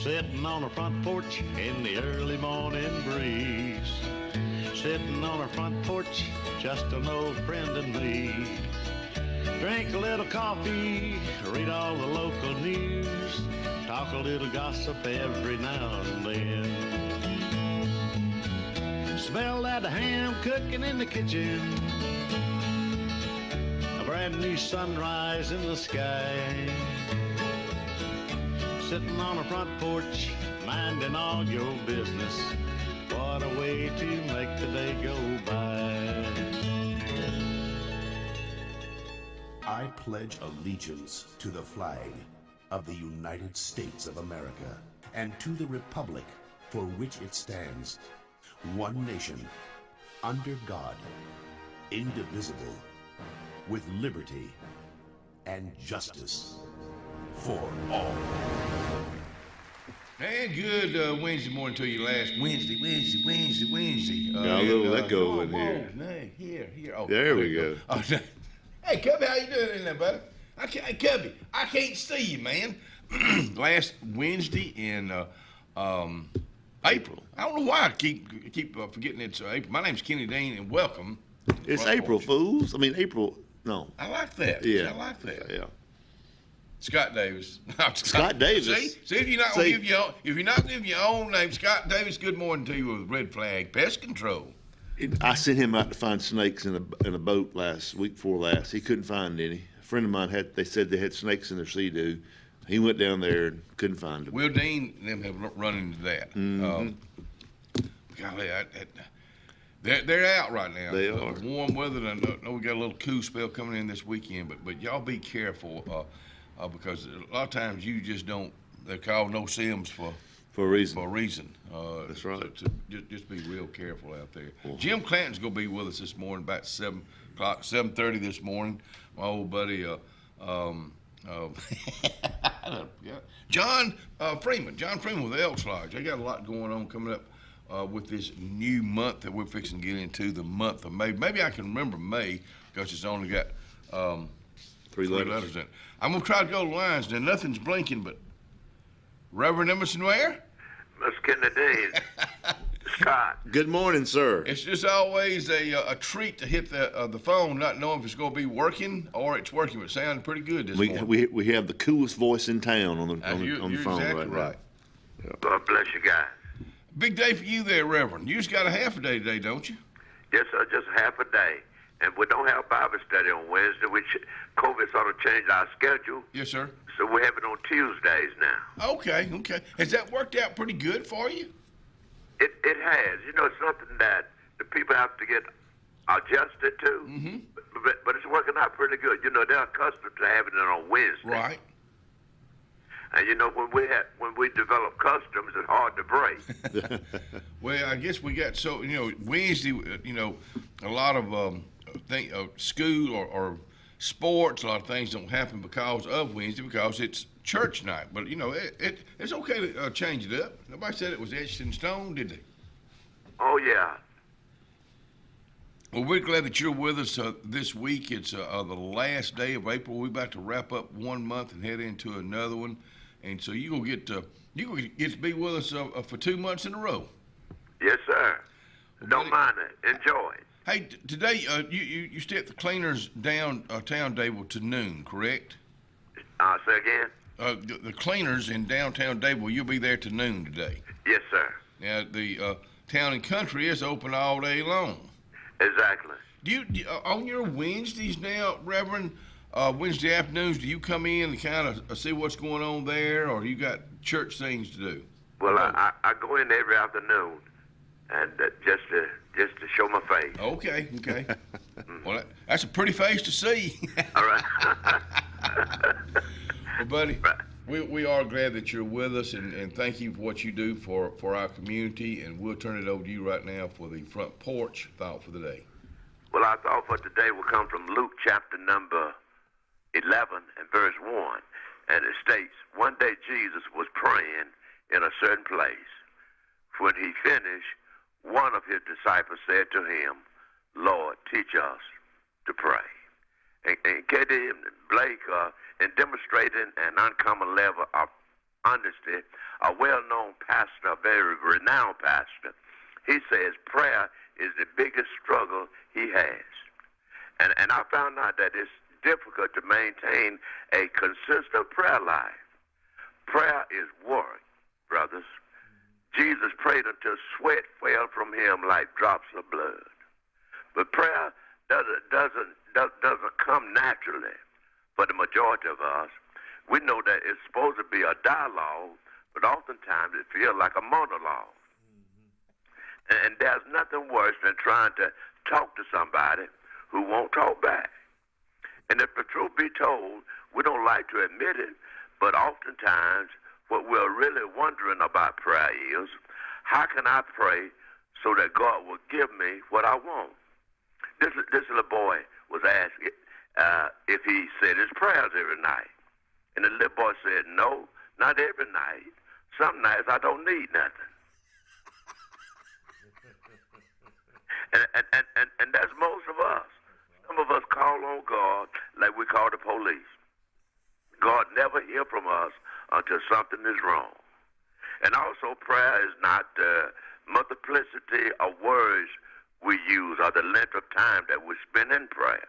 Sitting on a front porch in the early morning breeze. Sitting on a front porch, just an old friend and me. Drink a little coffee, read all the local news, talk a little gossip every now and then. Smell that ham cooking in the kitchen, a brand new sunrise in the sky. Sitting on a front porch, minding all your business. What a way to make the day go by. I pledge allegiance to the flag of the United States of America and to the republic for which it stands, one nation, under God, indivisible, with liberty and justice for all. And good Wednesday morning to you. Last Wednesday. Got a little echo in here. Man, here. Oh, There we go. Oh, hey, Cubby, how you doing in there, buddy? Hey, Cubby, I can't see you, man. Last Wednesday in April. I don't know why I keep forgetting it's April. My name's Kenny Dean, and welcome. It's April Fools. I mean, April. No. I like that. Yeah. I like that. Yeah. Scott Davis. Scott Davis. See, if you're not gonna give your own name, Scott Davis. Good morning to you with Red Flag Pest Control. I sent him out to find snakes in a boat week before last. He couldn't find any. A friend of mine they said they had snakes in their sea-doo. He went down there and couldn't find them. Will Dean and them have run into that. Mm-hmm. Golly, they're out right now. They are. Warm weather. I know we got a little cool spell coming in this weekend, but y'all be careful because a lot of times you just don't. They call no sims for a reason. For a reason. That's right. So just be real careful out there. Jim Clanton's gonna be with us this morning about 7:30 this morning. My old buddy. John Freeman with Elks Lodge. They got a lot going on coming up with this new month that we're fixing to get into, the month of May. Maybe I can remember May because it's only got three letters in it. I'm going to try to go to lines. Now, nothing's blinking, but Reverend Emerson Ware? Miss Kennedy, Scott. Good morning, sir. It's just always a treat to hit the phone, not knowing if it's going to be working or it's working. It sounded pretty good this morning. We have the coolest voice in town on the phone exactly right now. Yeah. God bless you guys. Big day for you there, Reverend. You just got a half a day today, don't you? Yes, sir, just half a day. And we don't have Bible study on Wednesday, which COVID sort of changed our schedule. Yes, sir. So we have it on Tuesdays now. Okay. Has that worked out pretty good for you? It has. You know, it's something that the people have to get adjusted to. Mm-hmm. But it's working out pretty good. You know, they're accustomed to having it on Wednesday. Right. And you know, when we develop customs, it's hard to break. Well, I guess we got Wednesday. A lot of school or sports, a lot of things don't happen because of Wednesday because it's church night. But it's okay to change it up. Nobody said it was etched in stone, did they? Oh yeah. Well, we're glad that you're with us this week. It's the last day of April. We're about to wrap up one month and head into another one, and so you're gonna get to be with us for 2 months in a row. Yes, sir. Well, don't mind it. Enjoy it. Hey, today you stay at the cleaners downtown Dable to noon, correct? Say again. The cleaners in downtown Dable, you'll be there to noon today. Yes, sir. Now the town and country is open all day long. Exactly. Do you on your Wednesdays now, Reverend? Wednesday afternoons, do you come in and kind of see what's going on there, or you got church things to do? Well, I go in every afternoon, and just to show my face. Okay. Well, that's a pretty face to see. All right. Well, buddy, we are glad that you're with us, and thank you for what you do for our community, and we'll turn it over to you right now for the front porch thought for the day. Well, our thought for today will come from Luke chapter number 11 and verse 1, and it states, one day Jesus was praying in a certain place. When he finished, one of his disciples said to him, Lord, teach us to pray. And Katie and Blake, in demonstrating an uncommon level of honesty, a well-known pastor, a very renowned pastor, he says prayer is the biggest struggle he has. And I found out that it's difficult to maintain a consistent prayer life. Prayer is work, brothers. Jesus prayed until sweat fell from him like drops of blood. But prayer doesn't come naturally for the majority of us. We know that it's supposed to be a dialogue, but oftentimes it feels like a monologue. And there's nothing worse than trying to talk to somebody who won't talk back. And if the truth be told, we don't like to admit it, but oftentimes what we're really wondering about prayer is, how can I pray so that God will give me what I want? This little boy was asked if he said his prayers every night. And the little boy said, no, not every night. Some nights I don't need nothing. And that's most of us. Some of us call on God like we call the police. God never hears from us until something is wrong. And also prayer is not the multiplicity of words we use or the length of time that we spend in prayer.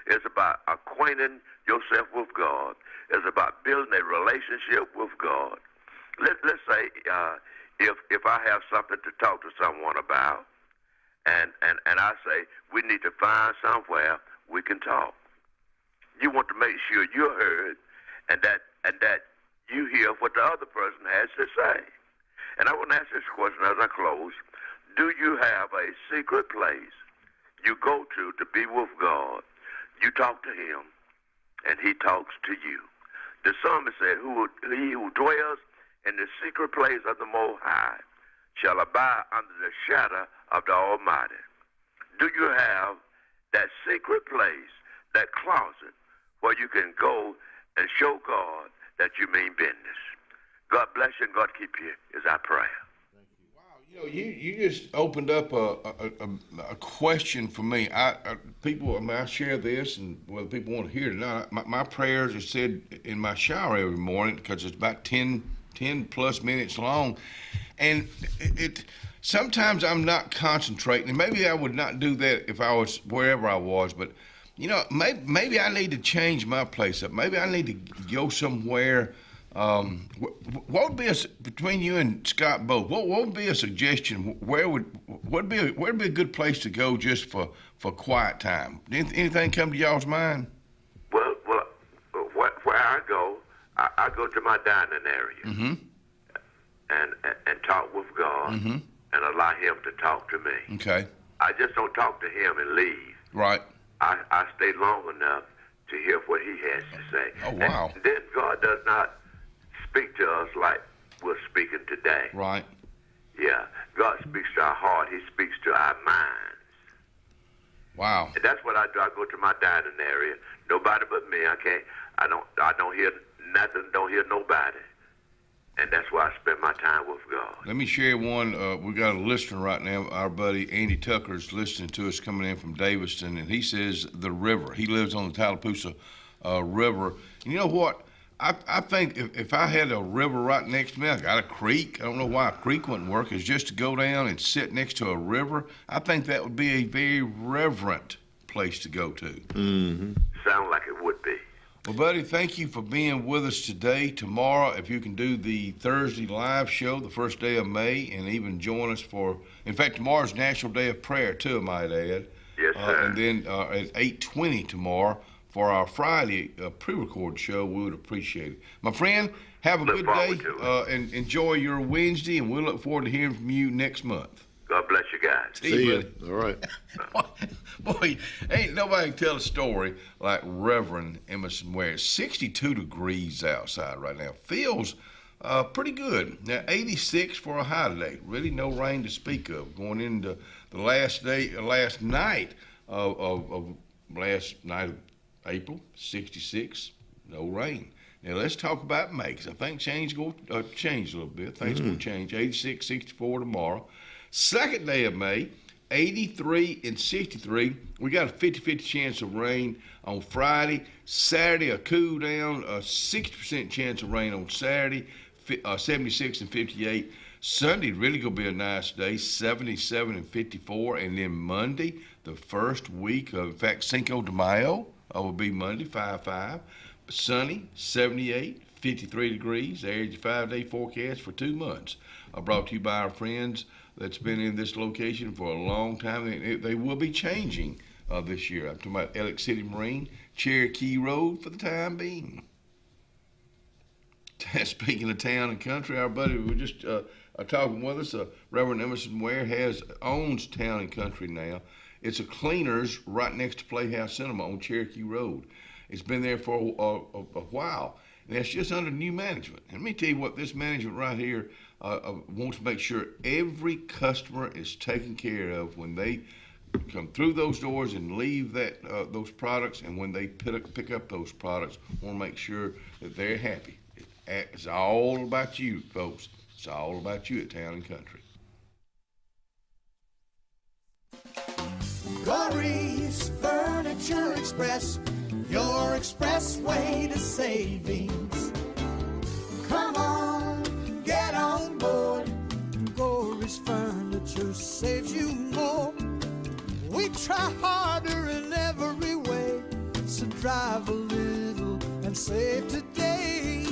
It's about acquainting yourself with God. It's about building a relationship with God. Let's say if I have something to talk to someone about, and I say we need to find somewhere we can talk. You want to make sure you're heard, and that you hear what the other person has to say. And I want to ask this question as I close. Do you have a secret place you go to be with God? You talk to him, and he talks to you. The psalmist said, he who dwells in the secret place of the Most High shall abide under the shadow of the Almighty. Do you have that secret place, that closet, where you can go and show God that you mean business? God bless you and God keep you is our prayer. Wow, you just opened up a question for me. I share this, and whether people want to hear it or not, my prayers are said in my shower every morning because it's about 10 plus minutes long, and sometimes I'm not concentrating, and maybe I would not do that if I was wherever I was, but maybe I need to change my place up. Maybe I need to go somewhere. What would be between you and Scott both? What would be a suggestion? Where would be a good place to go just for quiet time? Anything come to y'all's mind? Well, where I go to my dining area, mm-hmm. and talk with God, mm-hmm. and allow him to talk to me. Okay. I just don't talk to him and leave. Right. I stay long enough to hear what he has to say. Oh, wow. And then God does not speak to us like we're speaking today. Right. Yeah. God speaks to our heart. He speaks to our minds. Wow. And that's what I do. I go to my dining area. Nobody but me. I don't hear nothing. Don't hear nobody. And that's where I spend my time with God. Let me share one. We got a listener right now. Our buddy Andy Tucker's listening to us coming in from Daviston, and he says the river. He lives on the Tallapoosa River. And you know what? I think if I had a river right next to me, I got a creek. I don't know why a creek wouldn't work. Is just to go down and sit next to a river. I think that would be a very reverent place to go to. Mm-hmm. Sound like it would be. Well, buddy, thank you for being with us today. Tomorrow, if you can do the Thursday live show, the first day of May, and even join us in fact, tomorrow's National Day of Prayer, too, I might add. Yes, sir. And then at 8:20 tomorrow for our Friday pre-recorded show, we would appreciate it. My friend, have a good day and enjoy your Wednesday, and we'll look forward to hearing from you next month. God bless you guys. See you, All right. Boy, ain't nobody can tell a story like Reverend Emerson Ware. 62 degrees outside right now. Feels pretty good. Now, 86 for a high today. Really no rain to speak of. Going into the last night of April, 66, no rain. Now, let's talk about May, because I think change a little bit. Things will change. 86, 64 tomorrow. Second day of May, 83 and 63. We got a 50-50 chance of rain on Friday. Saturday, a cool down, a 60% chance of rain on Saturday. 76 and 58. Sunday really gonna be a nice day, 77 and 54, and then Monday, the first week of, in fact, Cinco de Mayo will be Monday, 5-5. Sunny, 78, 53 degrees. There's your 5-day forecast for 2 months. Brought to you by our friends that's been in this location for a long time. They will be changing this year. I'm talking about Alex City Marine, Cherokee Road for the time being. Speaking of town and country, our buddy was just talking with us. Reverend Emerson Ware owns Town and Country now. It's a cleaners right next to Playhouse Cinema on Cherokee Road. It's been there for a while, and it's just under new management. And let me tell you what, this management right here wants to make sure every customer is taken care of when they come through those doors and leave those products, and when they pick up those products, want to make sure that they're happy. It's all about you, folks. It's all about you at Town and Country. Corey's Furniture Express, your expressway to savings. Come on, get on board. Corey's Furniture saves you more. We try harder in every way, so drive a little and save today.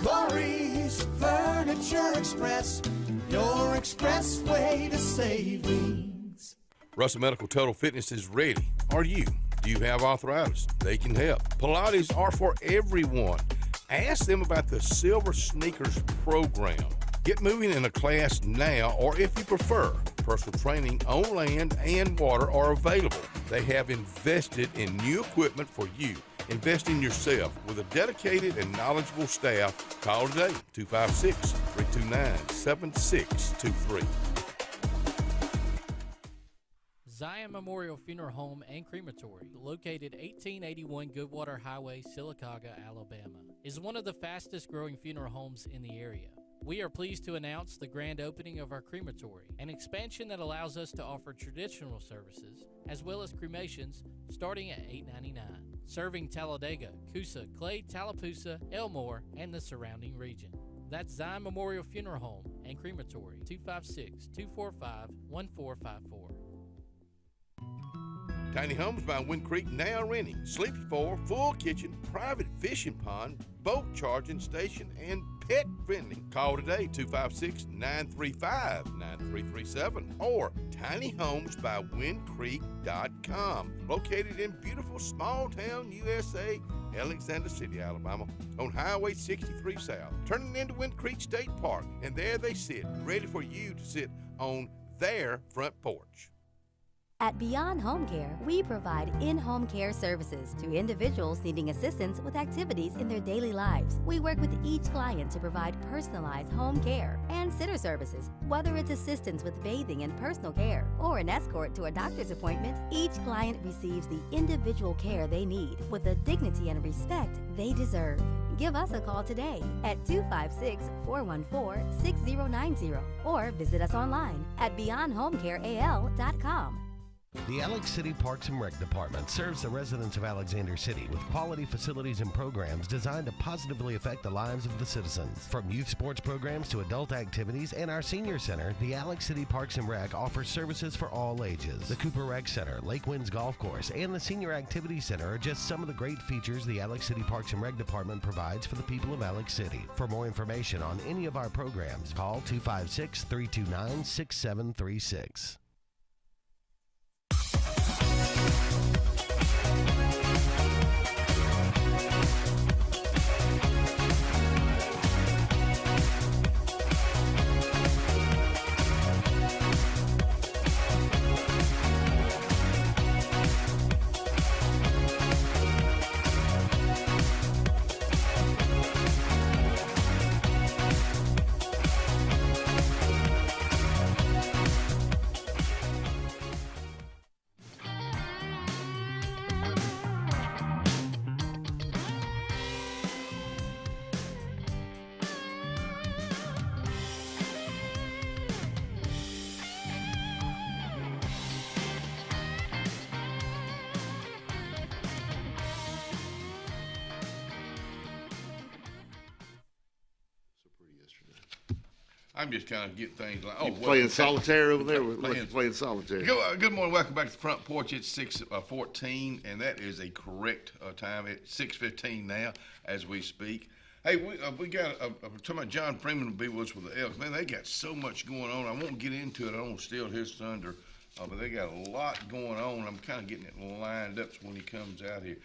Corey's Furniture Express, your expressway to savings. Russell Medical Total Fitness is ready. Are you? Do you have arthritis? They can help. Pilates are for everyone. Ask them about the Silver Sneakers program. Get moving in a class now, or if you prefer, personal training on land and water are available. They have invested in new equipment for you. Invest in yourself with a dedicated and knowledgeable staff. Call today, 256-329-7623. Zion Memorial Funeral Home and Crematory, located 1881 Goodwater Highway, Sylacauga, Alabama, is one of the fastest growing funeral homes in the area. We are pleased to announce the grand opening of our crematory, an expansion that allows us to offer traditional services as well as cremations starting at $8.99, serving Talladega, Coosa, Clay, Tallapoosa, Elmore, and the surrounding region. That's Zion Memorial Funeral Home and Crematory, 256-245-1454. Tiny Homes by Wind Creek now renting. Sleepy 4, full kitchen, private fishing pond, boat charging station, and pet friendly. Call today, 256-935-9337 or tinyhomesbywindcreek.com. Located in beautiful small town USA, Alexander City, Alabama, on Highway 63 South. Turning into Wind Creek State Park, and there they sit, ready for you to sit on their front porch. At Beyond Home Care, we provide in-home care services to individuals needing assistance with activities in their daily lives. We work with each client to provide personalized home care and sitter services. Whether it's assistance with bathing and personal care or an escort to a doctor's appointment, each client receives the individual care they need with the dignity and respect they deserve. Give us a call today at 256-414-6090 or visit us online at beyondhomecareal.com. The Alex City Parks and Rec Department serves the residents of Alexander City with quality facilities and programs designed to positively affect the lives of the citizens. From youth sports programs to adult activities and our senior center, the Alex City Parks and Rec offers services for all ages. The Cooper Rec Center, Lake Winds Golf Course, and the Senior Activity Center are just some of the great features the Alex City Parks and Rec Department provides for the people of Alex City. For more information on any of our programs, call 256-329-6736. I'm just kind of getting things like, oh, Playing solitaire over there? Playing- Playing solitaire. Good morning. Welcome back to the Front Porch. It's 6:14, and that is a correct time. It's 6:15 now as we speak. Hey, we got talking about John Freeman will be with us with the Elks. Man, they got so much going on. I won't get into it. I don't want to steal his thunder, but they got a lot going on. I'm kind of getting it lined up when he comes out here.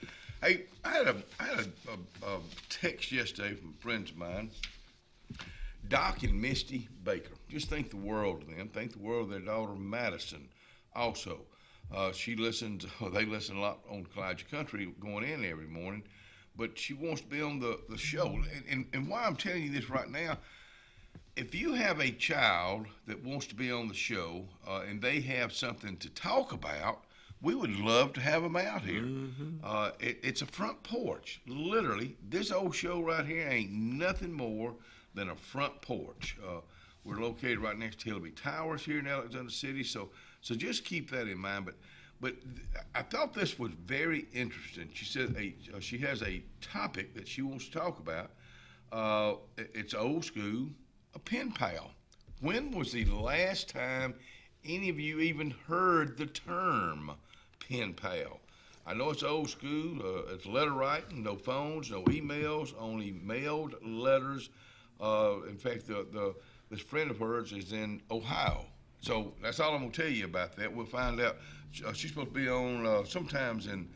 Hey, I had a text yesterday from friends of mine, Doc and Misty Baker. Just think the world of them. Think the world of their daughter Madison. Also, they listen a lot on Kalijah Country going in every morning. But she wants to be on the show. And why I'm telling you this right now, if you have a child that wants to be on the show and they have something to talk about, we would love to have them out here. Mm-hmm. It's a front porch. Literally, this old show right here ain't nothing more than a front porch. We're located right next to Hillby Towers here in Alexander City, so just keep that in mind. But I thought this was very interesting. She said she has a topic that she wants to talk about. It's old school, a pen pal. When was the last time any of you even heard the term pen pal? I know it's old school. It's letter writing, no phones, no emails, only mailed letters. In fact, this friend of hers is in Ohio. So that's all I'm going to tell you about that. We'll find out. She's supposed to be on sometimes in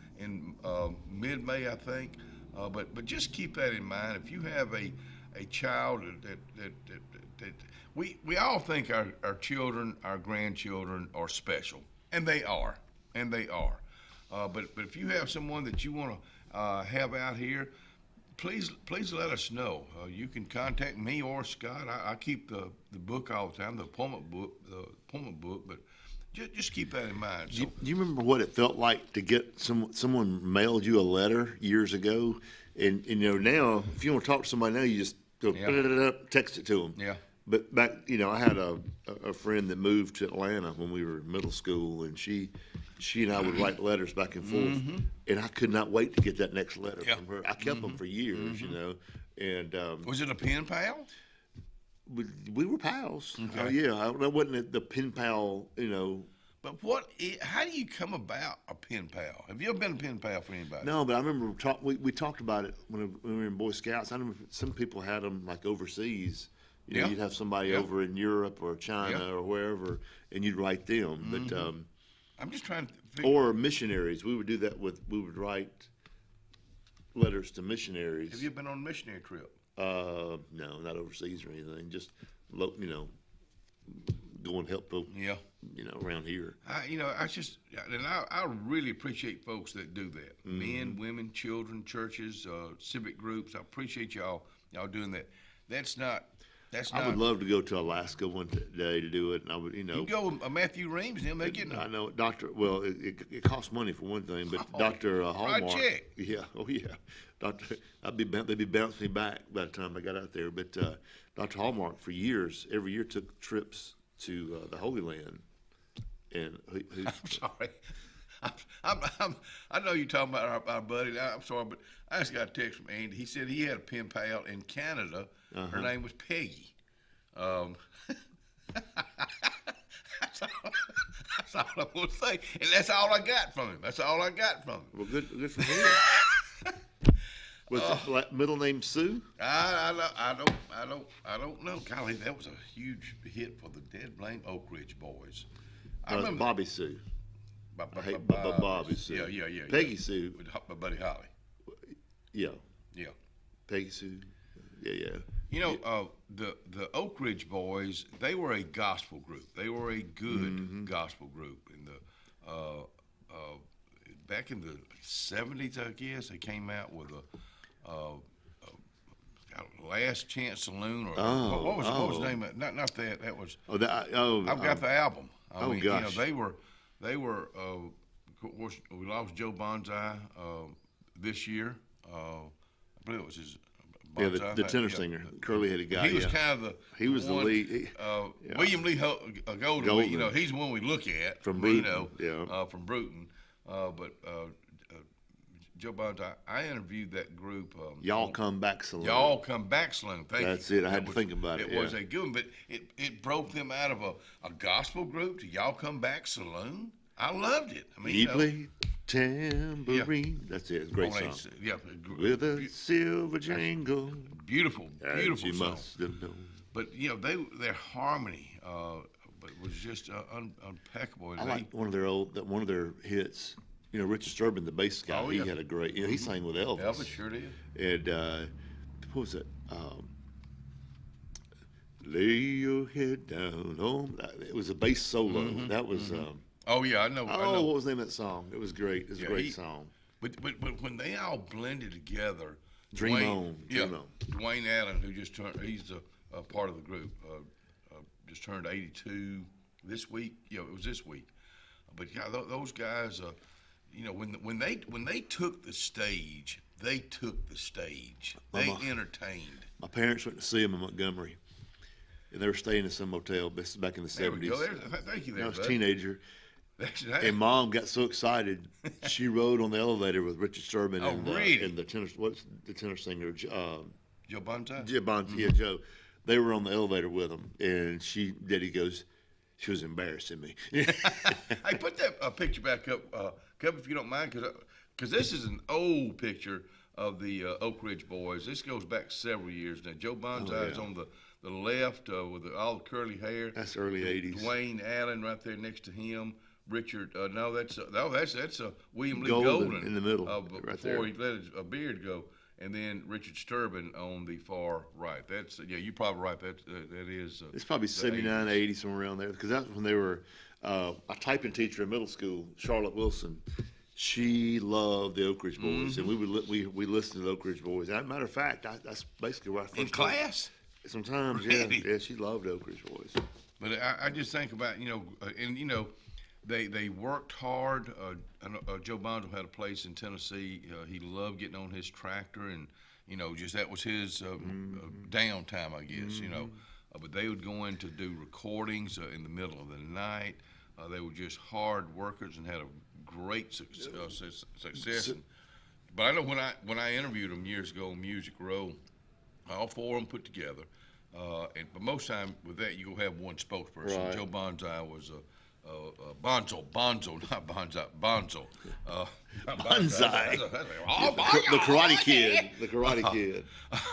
mid-May, I think. But just keep that in mind. If you have a child that we all think our children, our grandchildren are special, and they are. But if you have someone that you want to have out here, please let us know. You can contact me or Scott. I keep the book all the time, the appointment book. But just keep that in mind. Do you remember what it felt like to get someone mailed you a letter years ago? And now if you want to talk to somebody now, you just go text it to them. Yeah. But back, I had a friend that moved to Atlanta when we were in middle school, and she and I would write letters back and forth, Mm-hmm. and I could not wait to get that next letter Yeah. from her. I kept them for years, and Was it a pen pal? we were pals. Okay. Yeah, that wasn't the pen pal, But how do you come about a pen pal? Have you ever been a pen pal for anybody? No, but I remember we talked about it when we were in Boy Scouts. I remember some people had them like overseas. Yeah. You'd have somebody Yeah. over in Europe or China Yeah. or wherever, and you'd write them. Mm-hmm. But I'm just trying to figure. or missionaries, we would do that we would write letters to missionaries. Have you been on a missionary trip? No, not overseas or anything. Just go and help folks. Yeah. Around here. I really appreciate folks that do that. Men, women, children, churches, civic groups. I appreciate y'all doing that. I would love to go to Alaska one day to do it, and I would, You can go with Matthew Reams and them. They getting. I know, Doctor. Well, it costs money for one thing, but Doctor Hallmark. check. Yeah, Doctor. They'd be bouncing me back by the time I got out there. But Doctor Hallmark, for years, every year took trips to the Holy Land, and I'm sorry. I know you're talking about our buddy. I'm sorry, but I just got a text from Andy. He said he had a pen pal in Canada. Her name was Peggy. That's all I want to say, and that's all I got from him. Well, good for him. Was the middle name Sue? I don't know. Golly, that was a huge hit for the Dead Blame Oak Ridge Boys. I remember Bobby Sue. Bobby Sue. Yeah. Peggy Sue. With my buddy Holly. Yeah. Yeah. Peggy Sue. Yeah. The Oak Ridge Boys, they were a gospel group. They were a good gospel group. In the back in the 70s, I guess, they came out with a Last Chance Saloon, or what was the name of it? Not that. That was. I've got the album. Gosh. They were. Of course, we lost Joe Bonsai this year. I believe it was his. Bonsai, the tenor singer, curly-headed guy. He was kind of the lead. William Lee Golden. He's the one we look at from Bruton. from Bruton. But Joe Bonds, I interviewed that group. Y'all Come Back Saloon. Y'all Come Back Saloon. Thank you. That's it. I had to think about it. It was a good one, but it broke them out of a gospel group to Y'all Come Back Saloon. I loved it. I mean, He played tambourine. Yeah. That's it. It's a great song. Yeah. With a silver jangle. Beautiful You song. must have known. But their harmony, but was just impeccable. And I like one of their hits. Richard Sturban, the bass guy. Oh, he yeah. had a great. He sang with Elvis. Elvis sure did. And what was it? Lay your head down home. It was a bass solo. That was. Oh yeah, I know. What was the name of that song? It was great. It was a great song. But when they all blended together, Dream On. Dwayne Allen, who just turned, he's a part of the group, just turned 82 this week. It was this week. But those guys, when they took the stage, they entertained. My parents went to see them in Montgomery, and they were staying in some motel. This is back in the 70s. Thank you. I was a teenager. And Mom got so excited, she rode on the elevator with Richard Sturban and the tenor singer, Joe Bonta? Joe. They were on the elevator with him, and Daddy goes, she was embarrassing me. Hey, put that picture back up, Kevin, if you don't mind, because this is an old picture of the Oak Ridge Boys. This goes back several years now. Joe Bonta is on the left with all the curly hair. That's early 80s. Dwayne Allen right there next to him. Richard, that's William Lee Golden in the middle, right before he let his beard go, and then Richard Sturban on the far right. That's you're probably right. That is. It's probably 79, 80, somewhere around there, because that's when they were a typing teacher in middle school, Charlotte Wilson. She loved the Oak Ridge Boys, and we listened to the Oak Ridge Boys. As a matter of fact, that's basically where I first in class. Sometimes, really? yeah, she loved the Oak Ridge Boys. But I just think about They worked hard. Joe Bonzo had a place in Tennessee. He loved getting on his tractor, and just that was his downtime, I guess. But they would go in to do recordings in the middle of the night. They were just hard workers and had a great success. But I know when I interviewed them years ago on Music Row, all four of them put together. But most time with that, you go have one spokesperson. Right. Joe Bonzo was Bonzo, not Bonzo, Bonzo. Bonsai. The Karate Kid. The Karate Kid.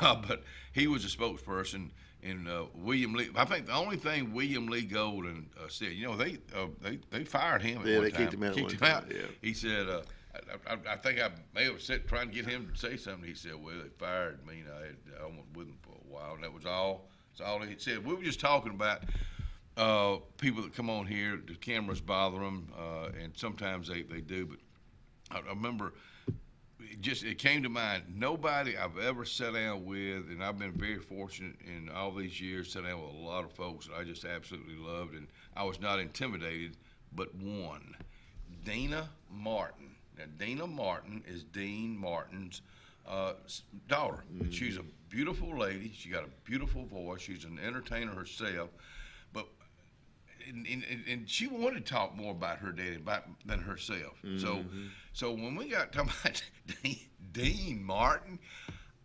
But he was a spokesperson, and William Lee. I think the only thing William Lee Golden said, they fired him. Yeah, they kicked him out. Yeah. He said, I think I may have said trying to get him to say something. He said, "Well, they fired me. I was with them for a while, and that was all. That's all he said." We were just talking about. People that come on here, the cameras bother them, and sometimes they do. But I remember, it came to mind. Nobody I've ever sat down with, and I've been very fortunate in all these years, sat down with a lot of folks that I just absolutely loved, and I was not intimidated. But one, Dina Martin. Now, Dina Martin is Dean Martin's daughter. Mm-hmm. She's a beautiful lady. She got a beautiful voice. She's an entertainer herself. And she wanted to talk more about her daddy than herself. Mm-hmm. So when we got talking about Dean Martin,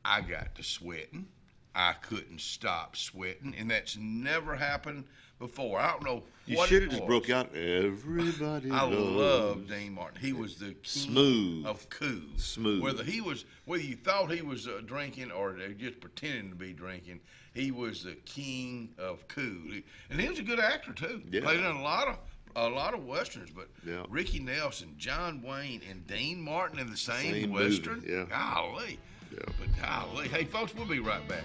I got to sweating. I couldn't stop sweating, and that's never happened before. I don't know you what should have just broke out. Everybody. I love Dean Martin. He was the king of cool. Smooth. Whether you thought he was drinking or just pretending to be drinking, he was the king of cool. And he was a good actor too. Yeah. Played in a lot of westerns. But Ricky Nelson, John Wayne, and Dean Martin in the same western. Movie. Yeah. Golly. Yeah. But golly, hey folks, we'll be right back.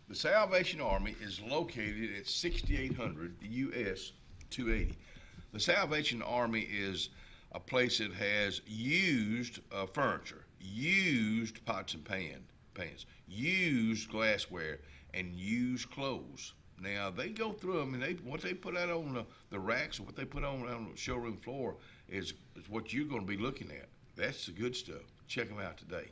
The Salvation Army is located at 6800 US 280. The Salvation Army is a place that has used furniture, used pots and pans, used glassware, and used clothes. Now, they go through them, and what they put out on the racks, or what they put on the showroom floor is what you're going to be looking at. That's the good stuff. Check them out today.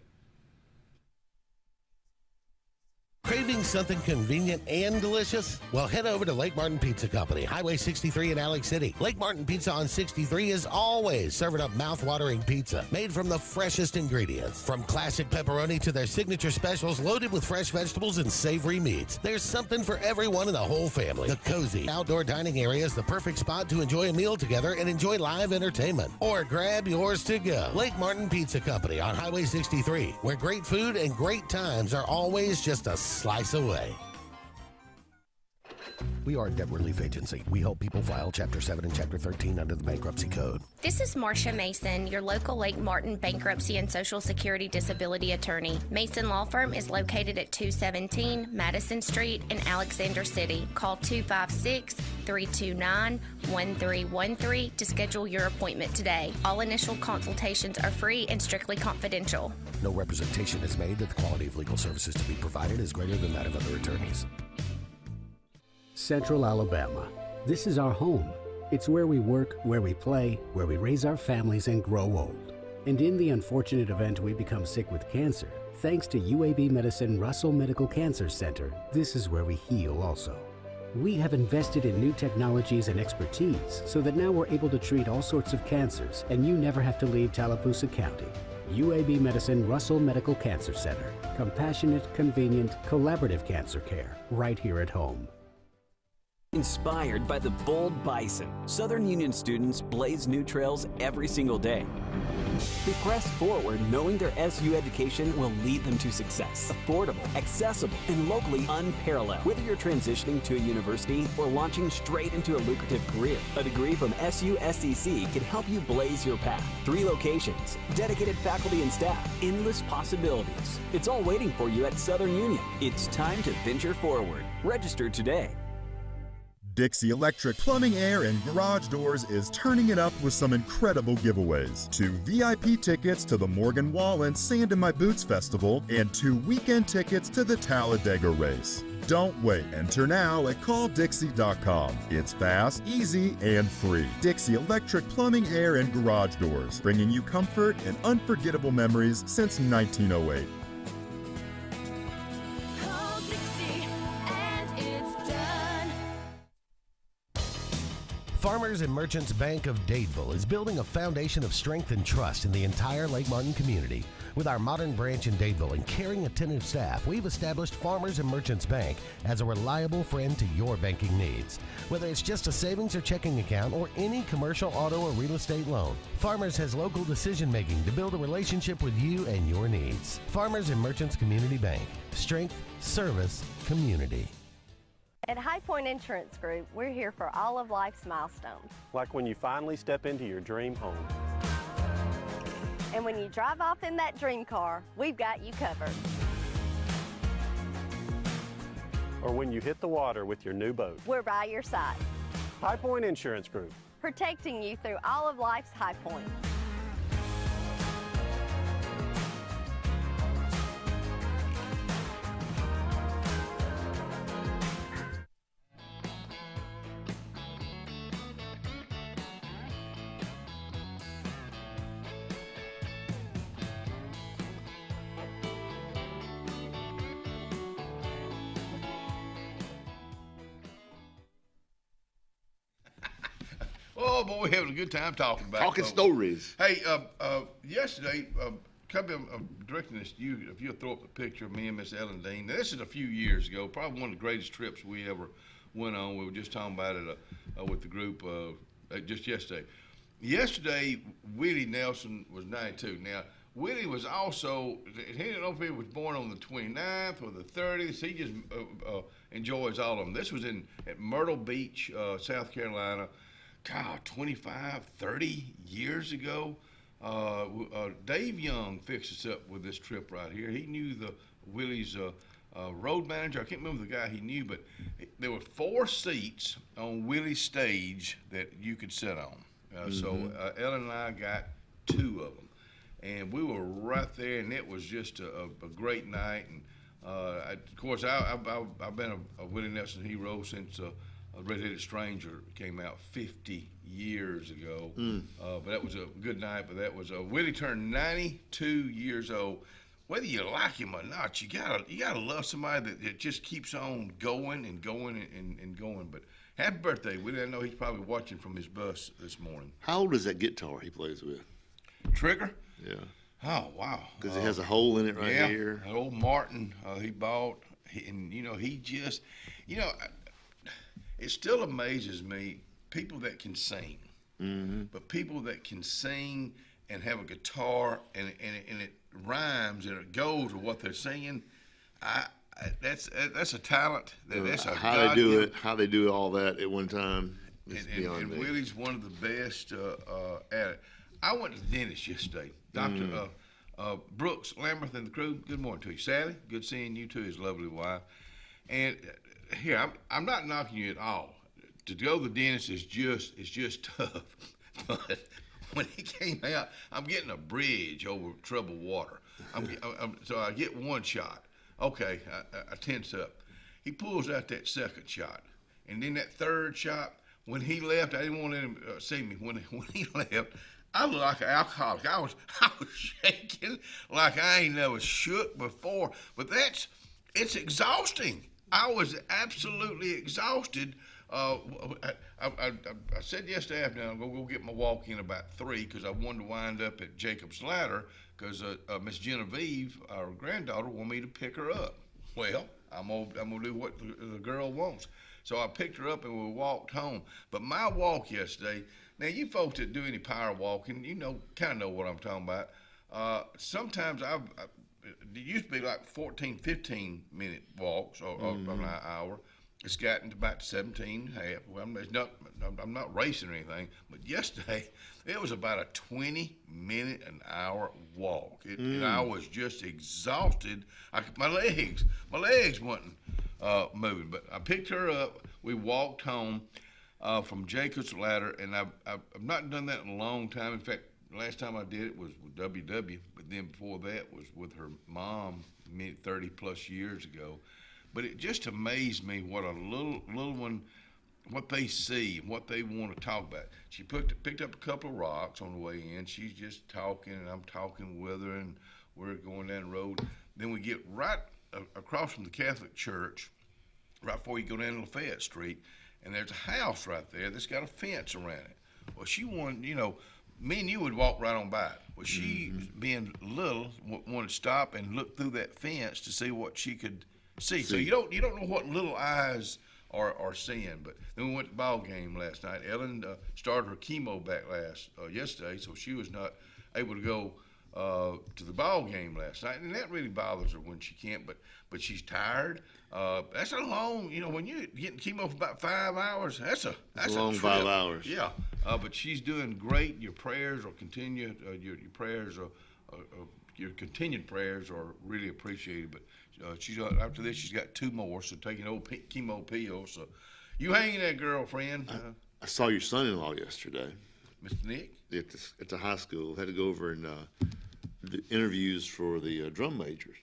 Craving something convenient and delicious? Well, head over to Lake Martin Pizza Company, Highway 63 in Alex City. Lake Martin Pizza on 63 is always serving up mouth-watering pizza made from the freshest ingredients. From classic pepperoni to their signature specials loaded with fresh vegetables and savory meats, there's something for everyone in the whole family. The cozy outdoor dining area is the perfect spot to enjoy a meal together and enjoy live entertainment. Or grab yours to go. Lake Martin Pizza Company on Highway 63, where great food and great times are always just a slice away. We are a debt relief agency. We help people file Chapter 7 and Chapter 13 under the Bankruptcy Code. This is Marcia Mason, your local Lake Martin bankruptcy and Social Security disability attorney. Mason Law Firm is located at 217 Madison Street in Alexander City. Call 256-329-1313 to schedule your appointment today. All initial consultations are free and strictly confidential. No representation is made that the quality of legal services to be provided is greater than that of other attorneys. Central Alabama. This is our home. It's where we work, where we play, where we raise our families and grow old. And in the unfortunate event we become sick with cancer, thanks to UAB Medicine Russell Medical Cancer Center, this is where we heal also. We have invested in new technologies and expertise so that now we're able to treat all sorts of cancers, and you never have to leave Tallapoosa County. UAB Medicine Russell Medical Cancer Center. Compassionate, convenient, collaborative cancer care right here at home. Inspired by the bold bison, Southern Union students blaze new trails every single day. They press forward knowing their SU education will lead them to success. Affordable, accessible, and locally unparalleled. Whether you're transitioning to a university or launching straight into a lucrative career, a degree from SU SEC can help you blaze your path. 3 locations, dedicated faculty and staff, endless possibilities. It's all waiting for you at Southern Union. It's time to venture forward. Register today. Dixie Electric Plumbing, Air, and Garage Doors is turning it up with some incredible giveaways. 2 VIP tickets to the Morgan Wallen Sand in My Boots Festival and 2 weekend tickets to the Talladega race. Don't wait. Enter now at calldixie.com. It's fast, easy, and free. Dixie Electric Plumbing, Air, and Garage Doors, bringing you comfort and unforgettable memories since 1908. Farmers and Merchants Bank of Dadeville is building a foundation of strength and trust in the entire Lake Martin community. With our modern branch in Dadeville and caring, attentive staff, we've established Farmers and Merchants Bank as a reliable friend to your banking needs. Whether it's just a savings or checking account or any commercial, auto, or real estate loan, Farmers has local decision-making to build a relationship with you and your needs. Farmers and Merchants Community Bank. Strength, service, community. At High Point Insurance Group, we're here for all of life's milestones. Like when you finally step into your dream home. And when you drive off in that dream car, we've got you covered. Or when you hit the water with your new boat. We're by your side. High Point Insurance Group. Protecting you through all of life's high points. Oh boy, we're having a good time talking about Talking folks. stories. Hey, yesterday, Cubby, I'm directing this to you. If you'll throw up a picture of me and Miss Ellen Dean. Now, this is a few years ago, probably one of the greatest trips we ever went on. We were just talking about it with the group just yesterday. Yesterday, Willie Nelson was 92. Now, Willie was also, he didn't know if he was born on the 29th or the 30th. He just enjoys all of them. This was at Myrtle Beach, South Carolina. God, 25, 30 years ago. Dave Young fixed us up with this trip right here. He knew Willie's road manager. I can't remember the guy he knew, but there were 4 seats on Willie's stage that you could sit on. So Ellen and I got 2 of them. And we were right there, and it was just a great night. And of course, I've been a Willie Nelson hero since Red-Headed Stranger came out 50 years ago. But that was a good night. But that was Willie turned 92 years old. Whether you like him or not, you gotta love somebody that just keeps on going and going and going. But happy birthday, Willie! I know he's probably watching from his bus this morning. How old is that guitar he plays with? Trigger? Yeah. Oh wow! Because it has a hole in it right here. An old Martin he bought, and he just, it still amazes me people that can sing, but people that can sing and have a guitar and it rhymes and it goes with what they're singing. That's a talent. That's a how they do it. How they do all that at one time. And Willie's one of the best at it. I went to the dentist yesterday. Dr. Brooks Lamberth and the crew, good morning to you. Sally, good seeing you too, his lovely wife. And here, I'm not knocking you at all. To go to the dentist is just tough. But when he came out, I'm getting a bridge over troubled water. So I get one shot. Okay, I tense up. He pulls out that second shot. And then that third shot, when he left, I didn't want to let him see me. When he left, I looked like an alcoholic. I was shaking like I ain't never shook before. But it's exhausting. I was absolutely exhausted. I said yesterday afternoon, I'm going to go get my walk in about 3 because I wanted to wind up at Jacob's Ladder because Miss Genevieve, our granddaughter, wanted me to pick her up. Well, I'm gonna do what the girl wants. So I picked her up and we walked home. But my walk yesterday, now you folks that do any power walking, kind of know what I'm talking about. Sometimes it used to be like 14, 15-minute walks or an hour. It's gotten to about 17 and a half. Well, I'm not racing or anything, but yesterday it was about a 20-minute an hour walk. And I was just exhausted. My legs wasn't moving, but I picked her up. We walked home from Jacob's Ladder, and I've not done that in a long time. In fact, the last time I did it was with WW, but then before that was with her mom 30-plus years ago. But it just amazed me what a little one, what they see, what they want to talk about. She picked up a couple of rocks on the way in. She's just talking, and I'm talking with her, and we're going down the road. Then we get right across from the Catholic Church, right before you go down Lafayette Street, and there's a house right there that's got a fence around it. Well, she wanted, me and you would walk right on by it. Well, she, being little, wanted to stop and look through that fence to see what she could see. So you don't know what little eyes are seeing. But then we went to the ball game last night. Ellen started her chemo back yesterday, so she was not able to go to the ball game last night, and that really bothers her when she can't. But she's tired. That's a long, when you're getting chemo for about 5 hours, that's a long trip. 5 hours. Yeah, but she's doing great. Your prayers will continue. Your prayers are your continued prayers are really appreciated. But she's after this, she's got 2 more, so taking old chemo pills. So you hanging there, girlfriend? I saw your son-in-law yesterday, Mr. Nick, at the high school. Had to go over and the interviews for the drum majors,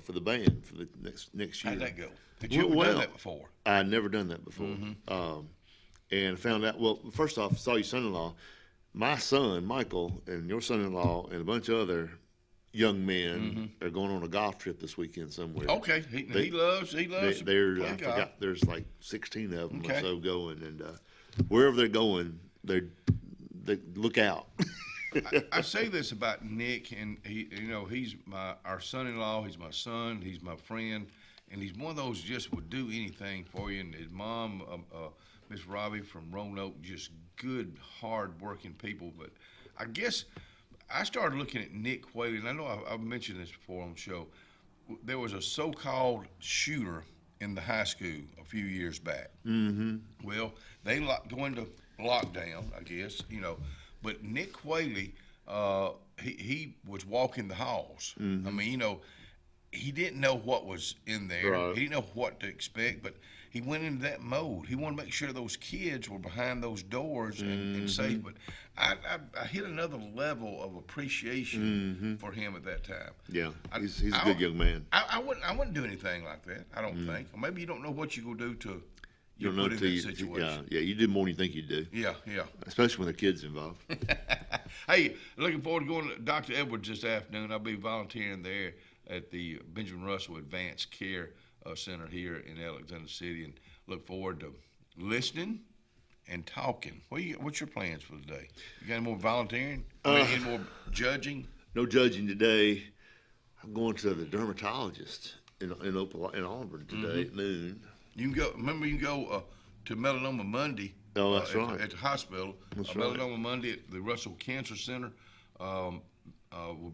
for the band for the next year. How'd that go? Had you ever done that before? I'd never done that before, and found out. Well, first off, saw your son-in-law. My son Michael and your son-in-law and a bunch of other young men are going on a golf trip this weekend somewhere. Okay, he loves. I forgot. There's like 16 of them or so going, and wherever they're going, they look out. I say this about Nick, and he's our son-in-law. He's my son. He's my friend, and he's one of those just would do anything for you. And his mom, Miss Robbie from Roanoke, just good, hard-working people. But I guess I started looking at Nick Whaley, and I know I've mentioned this before on the show. There was a so-called shooter in the high school a few years back. Well, they go into lockdown, I guess, But Nick Whaley, he was walking the halls. I mean, he didn't know what was in there. Right. He didn't know what to expect, but he went into that mode. He wanted to make sure those kids were behind those doors and safe. But I hit another level of appreciation for him at that time. Yeah, he's a good young man. I wouldn't do anything like that, I don't think. Or maybe you don't know what you're going to do to you're You'll know put in until that you, situation. yeah, you do more than you think you do. Yeah. Especially when the kids involved. Hey, looking forward to going to Dr. Edwards this afternoon. I'll be volunteering there at the Benjamin Russell Advanced Care Center here in Alexander City, and look forward to listening and talking. What's your plans for today? You got any more volunteering? Any more judging? No judging today. I'm going to the dermatologist in Auburn today at noon. You can go. Remember, you can go to Melanoma Monday. Oh, that's right. At the hospital. That's right. Melanoma Monday at the Russell Cancer Center will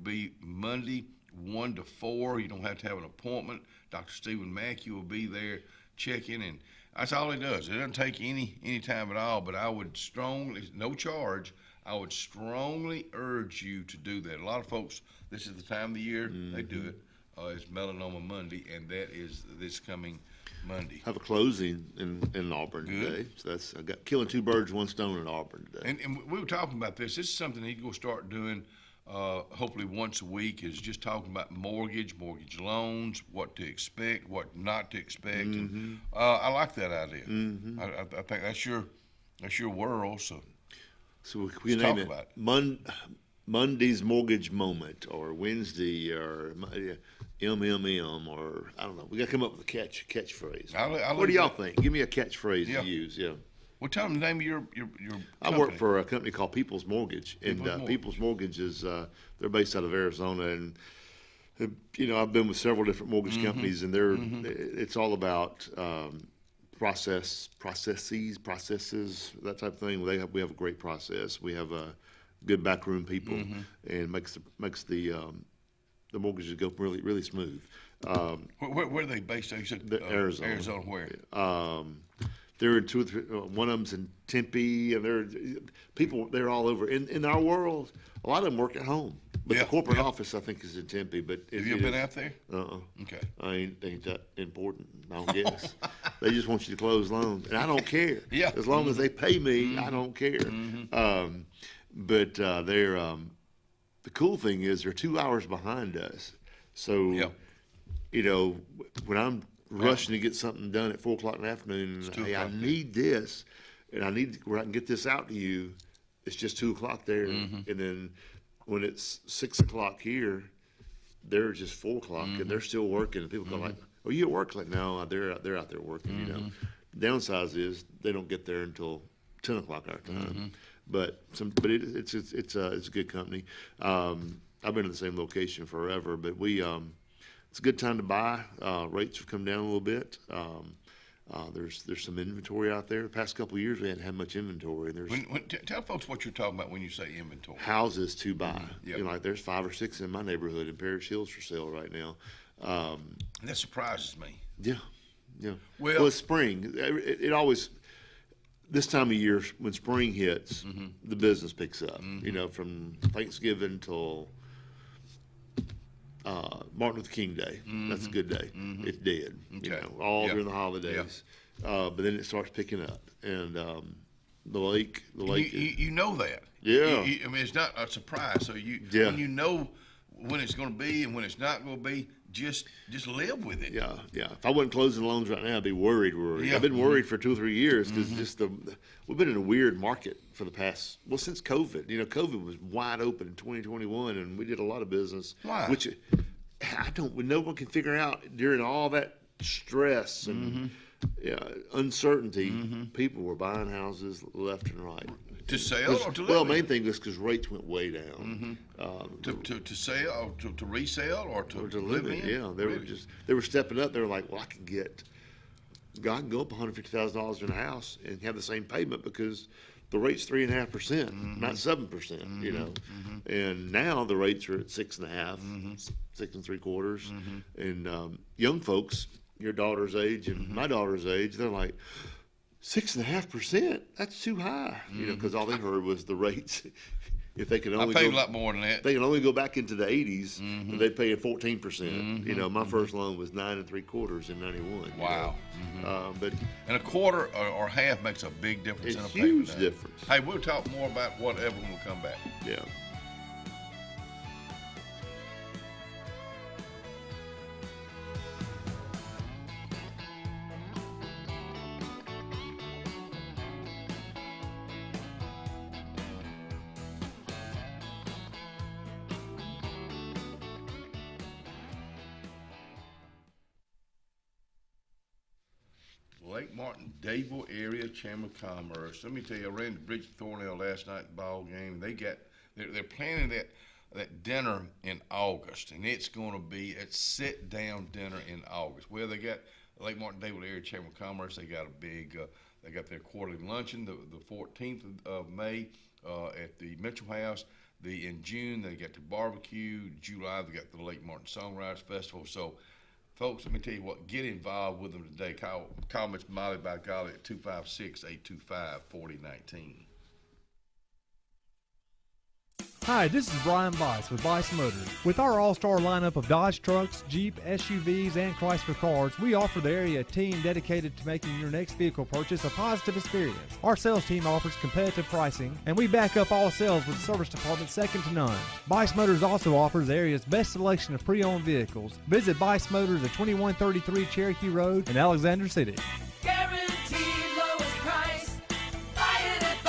be Monday 1 to 4. You don't have to have an appointment. Dr. Stephen Mackey will be there checking, and that's all he does. It doesn't take any time at all. But I would strongly, no charge, I would strongly urge you to do that. A lot of folks, this is the time of the year they do it. It's Melanoma Monday, and that is this coming Monday. I have a closing in Auburn today. So I got killing two birds, one stone in Auburn today. And we were talking about this. This is something he's going to start doing hopefully once a week, is just talking about mortgage loans, what to expect, what not to expect. And, I like that idea. I think that's your world. So we let's name talk it about it. Monday's mortgage moment, or Wednesday, or MMM, or I don't know. We got to come up with a catchphrase. What do y'all think? Give me a catchphrase to use. Yeah. Well, tell them the name of your I work for a company called People's Mortgage, and People's Mortgage is they're based out of Arizona, and I've been with several different mortgage companies, and it's all about processes, that type of thing. We have a great process. We have good backroom people, and makes the mortgages go really, really smooth. Where are they based? You said Arizona. Arizona, where? They're in 2 or 3. One of them's in Tempe, and they're all over. In our world, a lot of them work at home, but the corporate office I think is in Tempe. But have you been out there? Okay. I ain't that important, I don't guess. They just want you to close loans, and I don't care. As long as they pay me, I don't care. But they're the cool thing is they're 2 hours behind us. So when I'm rushing to get something done at 4 o'clock in the afternoon, and hey, I need this, and I need where I can get this out to you. It's just 2 o'clock there, and then when it's 6 o'clock here, they're just 4 o'clock, and they're still working. And people go like, "Oh, you at work?" Like, no, they're out there working. Downside is they don't get there until 10 o'clock our time. But it's a good company. I've been in the same location forever, but it's a good time to buy. Rates have come down a little bit. There's some inventory out there. The past couple of years, we hadn't had much inventory. Tell folks what you're talking about when you say inventory. Houses to buy. Like there's 5 or 6 in my neighborhood in Parish Hills for sale right now. That surprises me. Yeah. Well, it's spring. It always. This time of year, when spring hits, the business picks up. From Thanksgiving till Martin Luther King Day. That's a good day. It's dead. During the holidays. But then it starts picking up, and the lake. You know that. Yeah. I mean, it's not a surprise. So when you know when it's going to be and when it's not going to be, just live with it. Yeah. If I wasn't closing loans right now, I'd be worried. Yeah. I've been worried for 2 or 3 years because we've been in a weird market for the past, since COVID. COVID was wide open in 2021, and we did a lot of business. Why? Which no one can figure out during all that stress and uncertainty. People were buying houses left and right. To sell or to live? Well, main thing was because rates went way down. To sell or to resell or to live in? Yeah, they were stepping up. They were like, well, I can go up $150,000 in a house and have the same payment because the rate's 3.5%, not 7%. And now the rates are at 6.5%, 6 3/4, and young folks, your daughter's age and my daughter's age, they're like, 6.5%? That's too high, because all they heard was the rates. If they could only I paid a lot more than that. They can only go back into the 80s, and they pay 14%. My first loan was 9 3/4 in '91. Wow. And a quarter or half makes a big difference in a payment. Huge difference. Hey, we'll talk more about whatever when we come back. Yeah. Lake Martin, Dadeville Area Chamber of Commerce. Let me tell you, I ran to Bridget Thornell last night at the ball game. They're planning that dinner in August, and it's going to be a sit-down dinner in August. Well, they got Lake Martin, Dadeville Area Chamber of Commerce. They got a big, they got their quarterly luncheon the 14th of May at the Mitchell House. In June, they got the barbecue. July, they got the Lake Martin Songwriters Festival. So, folks, let me tell you what, get involved with them today. Call Miss Molly by golly at 256-825-4019. Hi, this is Brian Bice with Bice Motors. With our all-star lineup of Dodge trucks, Jeep, SUVs, and Chrysler cars, we offer the area a team dedicated to making your next vehicle purchase a positive experience. Our sales team offers competitive pricing, and we back up all sales with a service department second to none. Bice Motors also offers the area's best selection of pre-owned vehicles. Visit Bice Motors at 2133 Cherokee Road in Alexander City. Guaranteed lowest price. Buy it at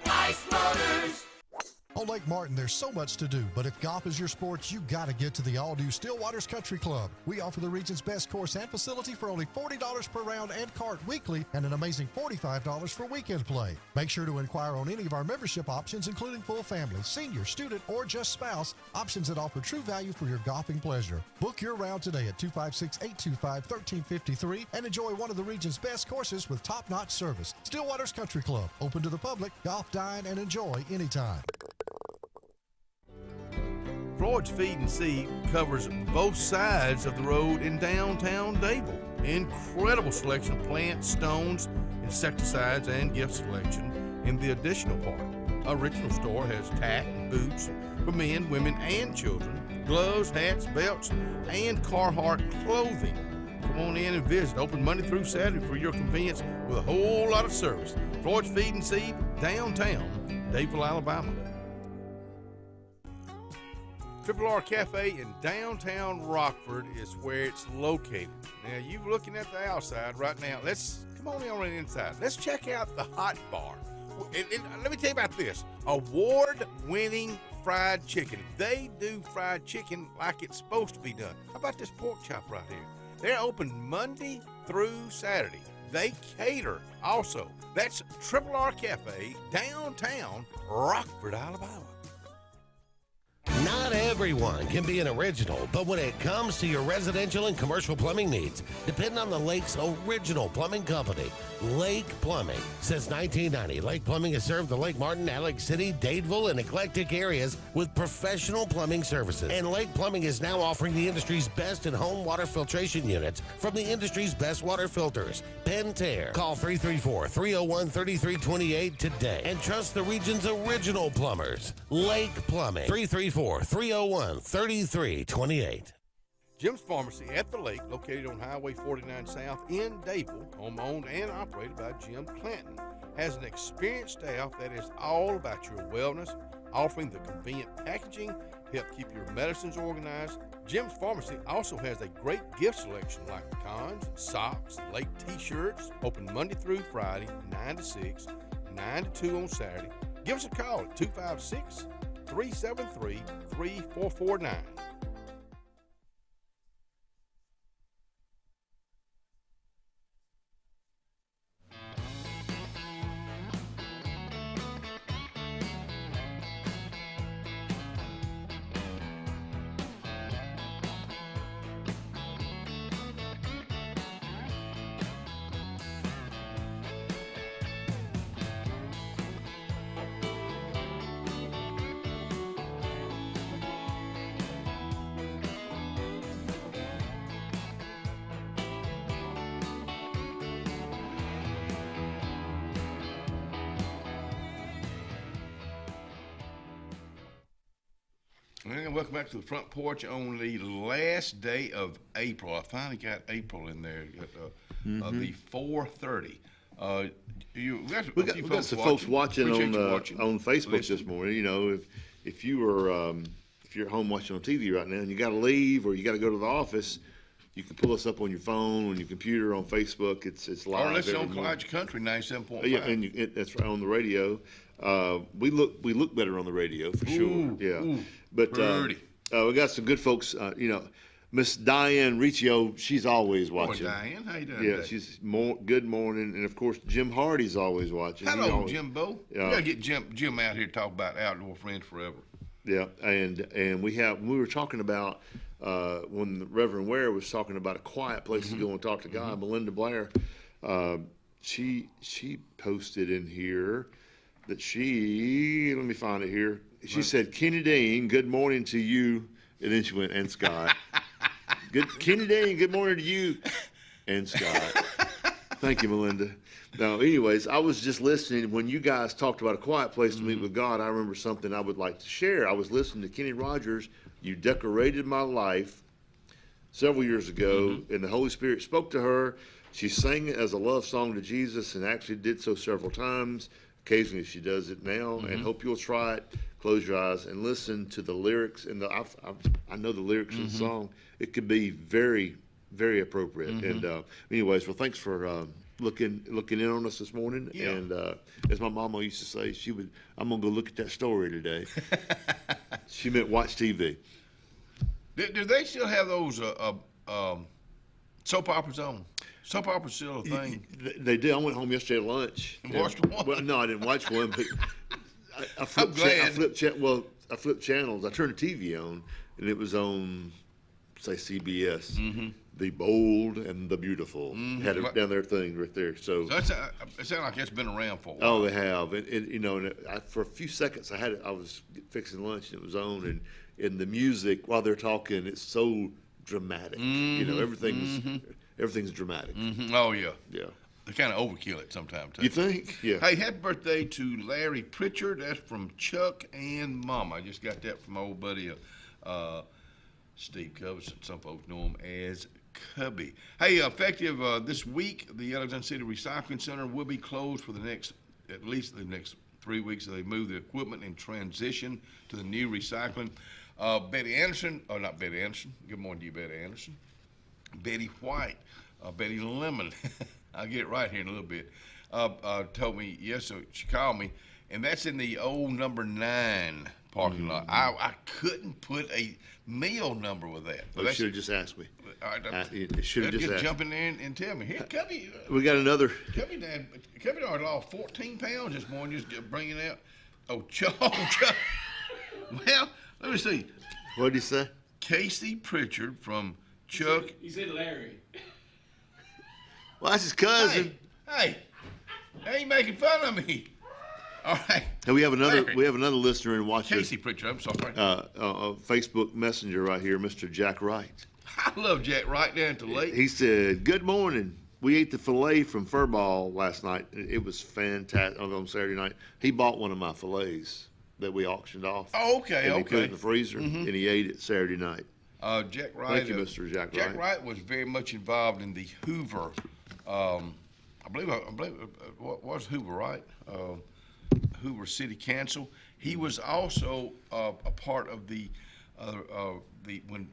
Bice Motors. On Lake Martin, there's so much to do, but if golf is your sport, you got to get to the all-new Stillwaters Country Club. We offer the region's best course and facility for only $40 per round and cart weekly, and an amazing $45 for weekend play. Make sure to inquire on any of our membership options, including full family, senior, student, or just spouse, options that offer true value for your golfing pleasure. Book your round today at 256-825-1353 and enjoy one of the region's best courses with top-notch service. Stillwaters Country Club, open to the public, golf, dine, and enjoy anytime. Floyd's Feed and Seed covers both sides of the road in downtown Dadeville. Incredible selection of plants, stones, insecticides, and gift selection in the additional part. Original store has tack and boots for men, women, and children, gloves, hats, belts, and Carhartt clothing. Come on in and visit. Open Monday through Saturday for your convenience with a whole lot of service. Floyd's Feed and Seed, downtown Dadeville, Alabama. Triple R Cafe in downtown Rockford is where it's located. Now, you looking at the outside right now. Come on in on the inside. Let's check out the hot bar. And let me tell you about this. Award-winning fried chicken. They do fried chicken like it's supposed to be done. How about this pork chop right here? They're open Monday through Saturday. They cater also. That's Triple R Cafe, downtown Rockford, Alabama. Not everyone can be an original, but when it comes to your residential and commercial plumbing needs, depend on the Lake's original plumbing company, Lake Plumbing. Since 1990, Lake Plumbing has served the Lake Martin, Alex City, Dadeville, and eclectic areas with professional plumbing services. And Lake Plumbing is now offering the industry's best in-home water filtration units from the industry's best water filters, Pentair. Call 334-301-3328 today and trust the region's original plumbers, Lake Plumbing. 334-301-3328. Jim's Pharmacy at the Lake, located on Highway 49 South in Dadeville, home-owned and operated by Jim Clanton, has an experienced staff that is all about your wellness, offering the convenient packaging to help keep your medicines organized. Jim's Pharmacy also has a great gift selection like pecans, socks, Lake t-shirts, open Monday through Friday, 9 to 6, 9 to 2 on Saturday. Give us a call at 256-373-3449. And welcome back to the front porch on the last day of April. I finally got April in there. The 4:30. We got some folks watching on Facebook this morning. You know, if you were if you're at home watching on TV right now and you got to leave or you got to go to the office, you can pull us up on your phone, on your computer, on Facebook. It's live. Or listen on Clyde Country 97.5. Yeah, and that's right on the radio. We look better on the radio for sure. Yeah, but we got some good folks. Miss Diane Riccio, she's always watching. Diane, how you doing? Yeah, today? she's good morning, and of course Jim Hardy's always watching. Hello, Jimbo. Yeah. We gotta get Jim out here to talk about Outdoor Friends Forever. Yeah, and we were talking about when the Reverend Ware was talking about a quiet place to go and talk to God. Melinda Blair, she posted in here that let me find it here. She said, Kenny Dean, good morning to you, and then she went, and Scott. Kenny Dean, good morning to you, and Scott. Thank you, Melinda. Now, anyways, I was just listening. When you guys talked about a quiet place to meet with God, I remember something I would like to share. I was listening to Kenny Rogers, You Decorated My Life, several years ago, and the Holy Spirit spoke to her. She sang it as a love song to Jesus and actually did so several times. Occasionally she does it now, and hope you'll try it. Close your eyes and listen to the lyrics. And I know the lyrics of the song. It could be very, very appropriate. And anyways, well, thanks for looking in on us this morning. Yeah. And as my mama used to say, I'm gonna go look at that story today. She meant watch TV. Do they still have those soap operas on? Soap opera's still a thing. They do. I went home yesterday at lunch and watched one. Well, no, I didn't watch one, but I flipped channels. I turned the TV on, and it was on, say, CBS. The Bold and the Beautiful had it down their thing right there. So it sounds like it's been around for a while. Oh, they have. And for a few seconds, I was fixing lunch, and it was on, and the music while they're talking, it's so dramatic. Everything's dramatic. Oh yeah. Yeah. They kind of overkill it sometimes too. You think? Yeah. Hey, happy birthday to Larry Pritchard. That's from Chuck and Mama. I just got that from my old buddy Steve Covison. Some folks know him as Cubby. Hey, effective this week, the Alexander City Recycling Center will be closed for at least the next 3 weeks. They move the equipment and transition to the new recycling. Betty Anderson, not Betty Anderson. Good morning to you, Betty Anderson. Betty White, Betty Lemon. I'll get it right here in a little bit. Told me, so she called me, and that's in the old number 9 parking lot. I couldn't put a meal number with that. You should have just asked me. Should have just jump in there and tell me. Here, Cubby. We got another. Cubby lost 14 pounds this morning just bringing out. Oh, Chuck. Well, let me see. What did he say? Casey Pritchard from Chuck. He said Larry. Well, that's his cousin. Hey, ain't making fun of me. All right. And we have another listener and watcher. Casey Pritchard, I'm sorry. Facebook Messenger right here, Mr. Jack Wright. I love Jack Wright down at the lake. He said, "Good morning. We ate the filet from Furball last night. It was fantastic on Saturday night. He bought one of my filets that we auctioned off. Oh, okay, and he put it in the freezer, and he ate it Saturday night. Jack Wright. Thank you, Mr. Jack Wright. Jack Wright was very much involved in the Hoover. I believe what was Hoover, right? Hoover City Council. He was also a part of the when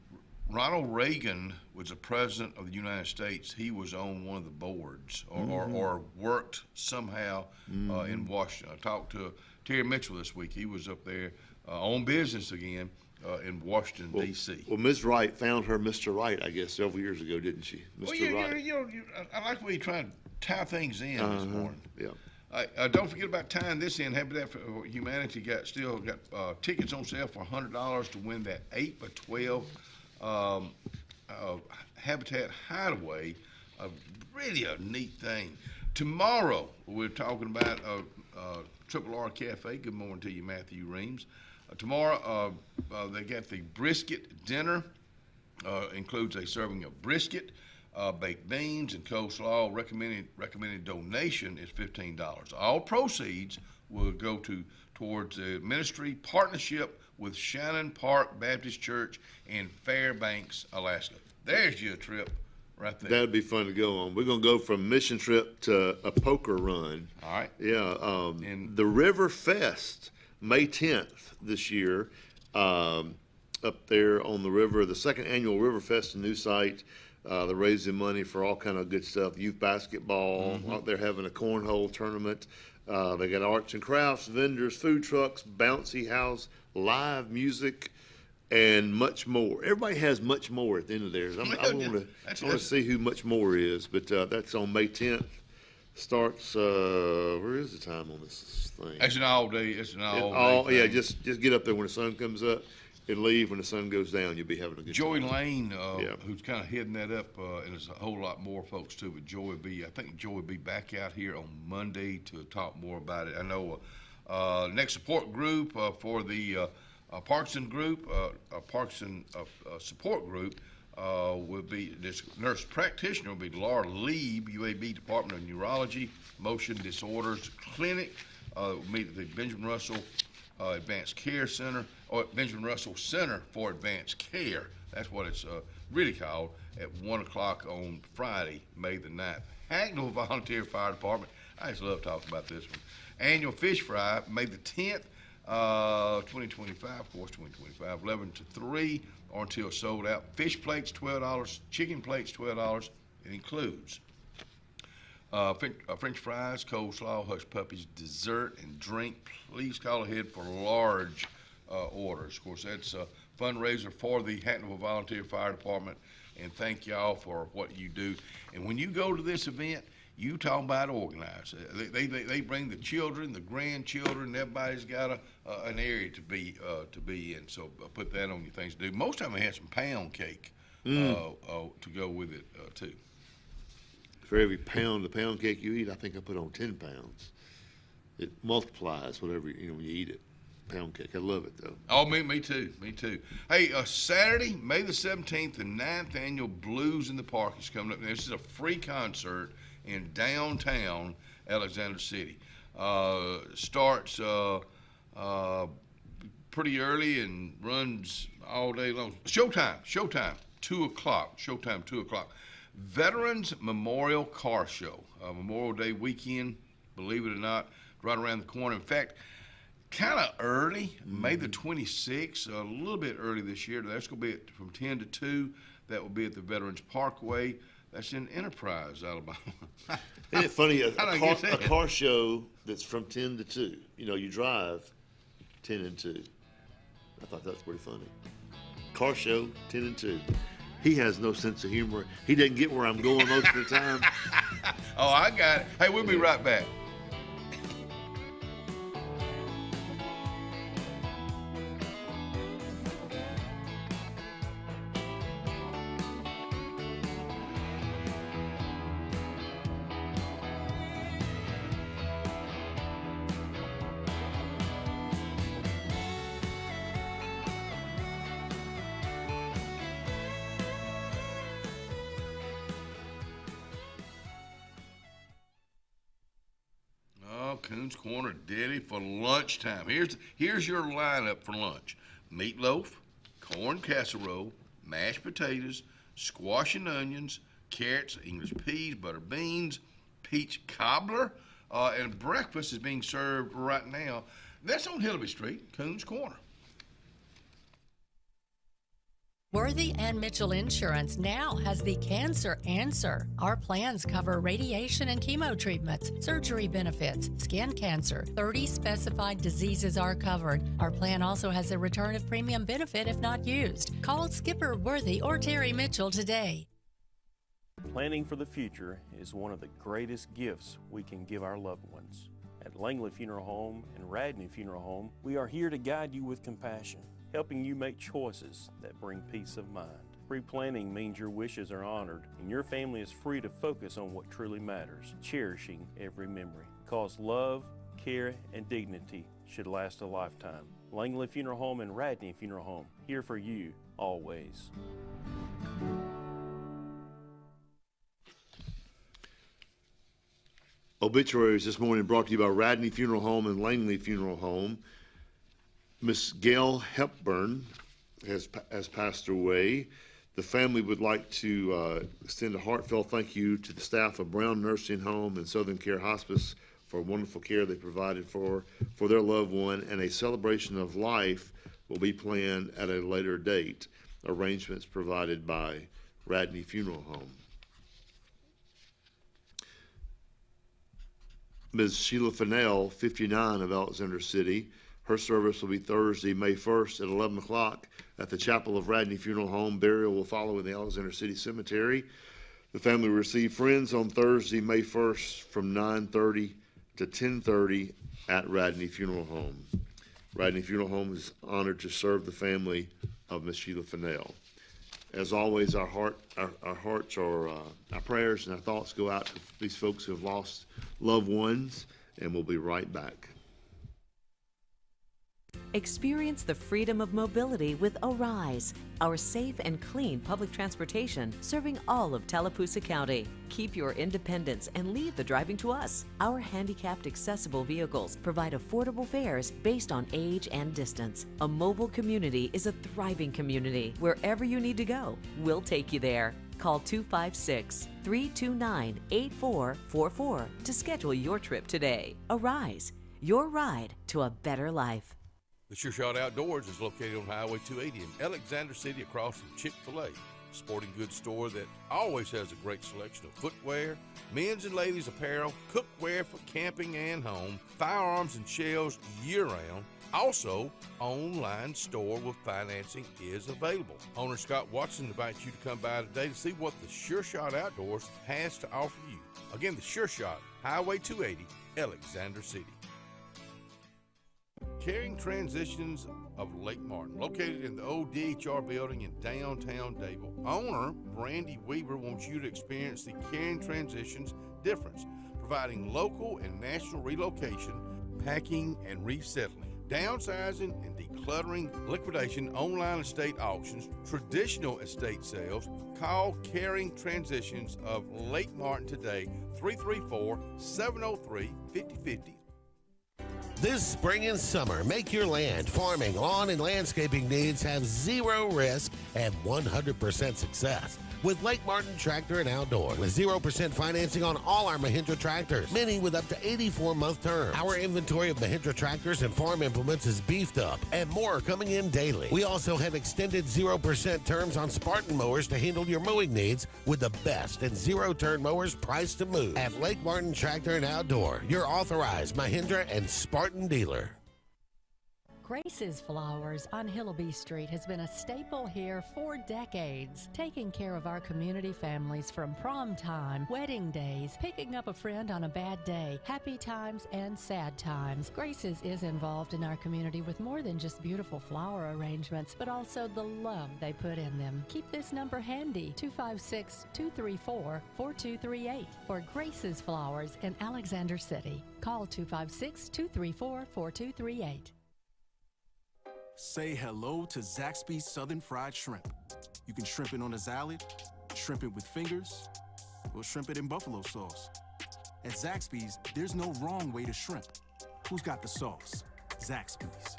Ronald Reagan was the president of the United States. He was on one of the boards or worked somehow in Washington. I talked to Terry Mitchell this week. He was up there on business again in Washington, D.C. Well, Ms. Wright found her Mr. Wright, I guess, several years ago, didn't she? Mr. Wright. I like the way you try to tie things in this morning. Yeah. Don't forget about tying this in. Happy that for Humanity still got tickets on sale for $100 to win that 8x12 Habitat Hideaway. Really a neat thing. Tomorrow we're talking about Triple R Cafe. Good morning to you, Matthew Reams. Tomorrow they got the brisket dinner. Includes a serving of brisket, baked beans, and coleslaw. Recommended donation is $15. All proceeds will go towards the ministry partnership with Shannon Park Baptist Church in Fairbanks, Alaska. There's your trip right there. That'd be fun to go on. We're going to go from mission trip to a poker run. All right. Yeah. The River Fest, May 10th this year, up there on the river, the second annual River Fest, a new site. They're raising money for all kind of good stuff. Youth basketball. Out there having a cornhole tournament. They got arts and crafts, vendors, food trucks, bouncy house, live music, and much more. Everybody has much more at the end of theirs. I want to see who much more is, but that's on May 10th. Starts, where is the time on this thing? It's an all day. It's an all day. Yeah, just get up there when the sun comes up and leave when the sun goes down. You'll be having a good Joey time. Lane, who's kind of heading that up, and there's a whole lot more folks too. But I think Joey will be back out here on Monday to talk more about it. I know next support group for the Parkinson group, Parkinson support group. Will be this nurse practitioner will be Laura Lieb, UAB Department of Neurology, Motion Disorders Clinic. We'll meet at the Benjamin Russell Advanced Care Center, or Benjamin Russell Center for Advanced Care. That's what it's really called, at 1 o'clock on Friday, May the 9th. Hackneyville Volunteer Fire Department. I just love talking about this one. Annual Fish Fry, May the 10th, 2025, of course, 2025, 11 to 3. Or until sold out. Fish plates, $12. Chicken plates, $12. It includes French fries, coleslaw, hush puppies, dessert, and drink. Please call ahead for large orders. Of course, that's a fundraiser for the Hackneyville Volunteer Fire Department, and thank y'all for what you do. And when you go to this event, you talk about organized. They bring the children, the grandchildren. Everybody's got an area to be in. So put that on your things to do. Most of them had some pound cake to go with it too. For every pound of pound cake you eat, I think I put on 10 pounds. It multiplies whatever when you eat it. Pound cake, I love it though. Oh, me too. Hey, Saturday, May the 17th, the 9th annual Blues in the Park is coming up. This is a free concert in downtown Alexander City. Starts pretty early and runs all day long. Showtime, 2 o'clock. Showtime, 2 o'clock. Veterans Memorial Car Show. Memorial Day weekend, believe it or not, right around the corner. In fact, kind of early, May the 26th, a little bit early this year. That's going to be from 10 to 2. That will be at the Veterans Parkway. That's in Enterprise, Alabama. Isn't it funny, a car show that's from 10 to 2. You drive 10 and 2. I thought that was pretty funny. Car show, 10 and 2. He has no sense of humor. He doesn't get where I'm going most of the time. Oh, I got it. Hey, we'll be right back. Coons Corner Deli for lunchtime. Here's your lineup for lunch: meatloaf, corn casserole, mashed potatoes, squash and onions, carrots, English peas, butter beans, peach cobbler, and breakfast is being served right now. That's on Hillaby Street, Coons Corner. Worthy and Mitchell Insurance now has the Cancer Answer. Our plans cover radiation and chemo treatments, surgery benefits, skin cancer. 30 specified diseases are covered. Our plan also has a return of premium benefit if not used. Call Skipper Worthy or Terry Mitchell today. Planning for the future is one of the greatest gifts we can give our loved ones. At Langley Funeral Home and Radney Funeral Home, we are here to guide you with compassion, helping you make choices that bring peace of mind. Pre-planning means your wishes are honored and your family is free to focus on what truly matters, cherishing every memory. Because love, care, and dignity should last a lifetime. Langley Funeral Home and Radney Funeral Home, here for you always. Obituaries this morning brought to you by Radney Funeral Home and Langley Funeral Home. Miss Gail Hepburn has passed away. The family would like to extend a heartfelt thank you to the staff of Brown Nursing Home and Southern Care Hospice for wonderful care they provided for their loved one, and a celebration of life will be planned at a later date. Arrangements provided by Radney Funeral Home. Ms. Sheila Fennell, 59, of Alexander City. Her service will be Thursday, May 1st at 11 o'clock at the Chapel of Radney Funeral Home. Burial will follow in the Alexander City Cemetery. The family will receive friends on Thursday, May 1st from 9:30 to 10:30 at Radney Funeral Home. Radney Funeral Home is honored to serve the family of Miss Sheila Fennell. As always, our hearts are, our prayers and our thoughts go out to these folks who have lost loved ones, and we'll be right back. Experience the freedom of mobility with Arise, our safe and clean public transportation serving all of Tallapoosa County. Keep your independence and leave the driving to us. Our handicapped accessible vehicles provide affordable fares based on age and distance. A mobile community is a thriving community. Wherever you need to go, we'll take you there. Call 256-329-8444 to schedule your trip today. Arise, your ride to a better life. The Sure Shot Outdoors is located on Highway 280 in Alexander City across from Chick-fil-A. Sporting goods store that always has a great selection of footwear, men's and ladies apparel, cookware for camping and home, firearms and shells year-round. Also, online store with financing is available. Owner Scott Watson invites you to come by today to see what the Sure Shot Outdoors has to offer you. Again, the Sure Shot, Highway 280, Alexander City. Caring Transitions of Lake Martin, located in the old DHR building in downtown Dable. Owner Brandy Weaver wants you to experience the Caring Transitions difference, providing local and national relocation, packing and resettling, downsizing and decluttering, liquidation, online estate auctions, traditional estate sales. Call Caring Transitions of Lake Martin today, 334-703-5050. This spring and summer, make your land, farming, lawn, and landscaping needs have zero risk and 100% success with Lake Martin Tractor and Outdoor. With 0% financing on all our Mahindra tractors, many with up to 84-month terms. Our inventory of Mahindra tractors and farm implements is beefed up, and more are coming in daily. We also have extended 0% terms on Spartan mowers to handle your mowing needs with the best and zero-turn mowers priced to move. At Lake Martin Tractor and Outdoor, your authorized Mahindra and Spartan dealer. Grace's Flowers on Hillaby Street has been a staple here for decades, taking care of our community families from prom time, wedding days, picking up a friend on a bad day, happy times, and sad times. Grace's is involved in our community with more than just beautiful flower arrangements, but also the love they put in them. Keep this number handy, 256-234-4238 for Grace's Flowers in Alexander City. Call 256-234-4238. Say hello to Zaxby's Southern Fried Shrimp. You can shrimp it on a salad, shrimp it with fingers, or shrimp it in buffalo sauce. At Zaxby's, there's no wrong way to shrimp. Who's got the sauce? Zaxby's.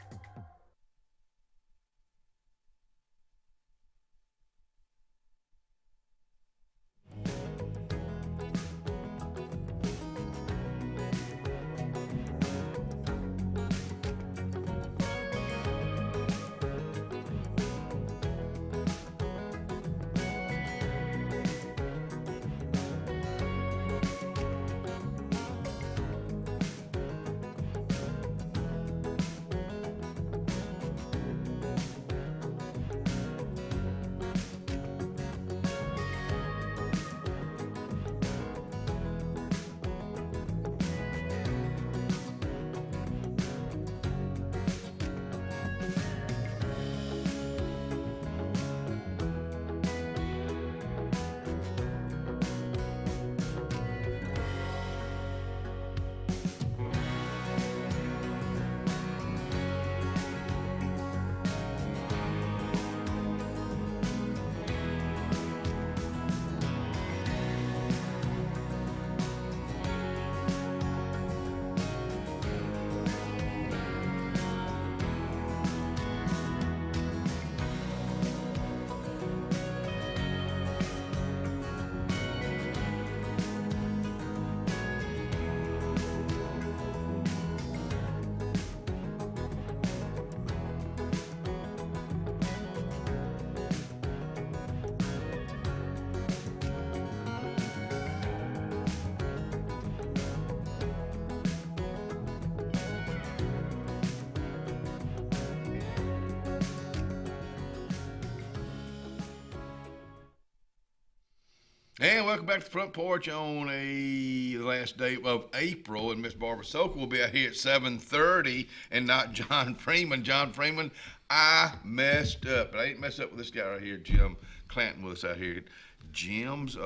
And welcome back to the Front Porch on the last day of April, and Miss Barbara Sokol will be out here at 7:30, and not John Freeman. John Freeman, I messed up, but I ain't messed up with this guy right here, Jim Clanton, with us out here at Jim's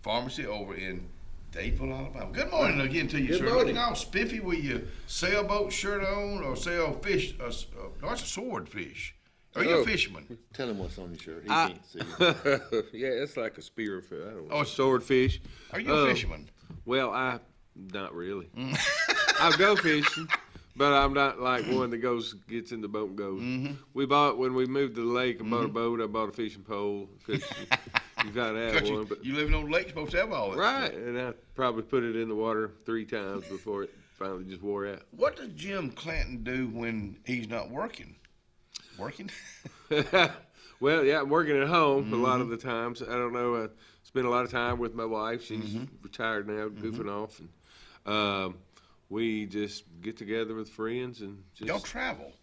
Pharmacy over in Dayville, Alabama. Good morning again to you, Good sir. morning. Looking all spiffy with your sailboat shirt on, or sail fish. No, it's a swordfish. Are you a fisherman? Tell him what's on your shirt. He I- can't see it. Yeah, it's like a spearfish. I don't know. Oh, A swordfish. Are you a fisherman? Well, not really. I go fishing, but I'm not like one that gets in the boat and goes. We bought, when we moved to the lake and bought a boat, I bought a fishing pole, because you got to have one. But You living on the lake, you're supposed to have all that right, stuff. and I probably put it in the water 3 times before it finally just wore out. What does Jim Clanton do when he's not working? Working? Well, yeah, I'm working at home a lot of the times. I don't know. I spend a lot of time with my wife. She's retired now, goofing off, and we just get together with friends and just. Y'all travel?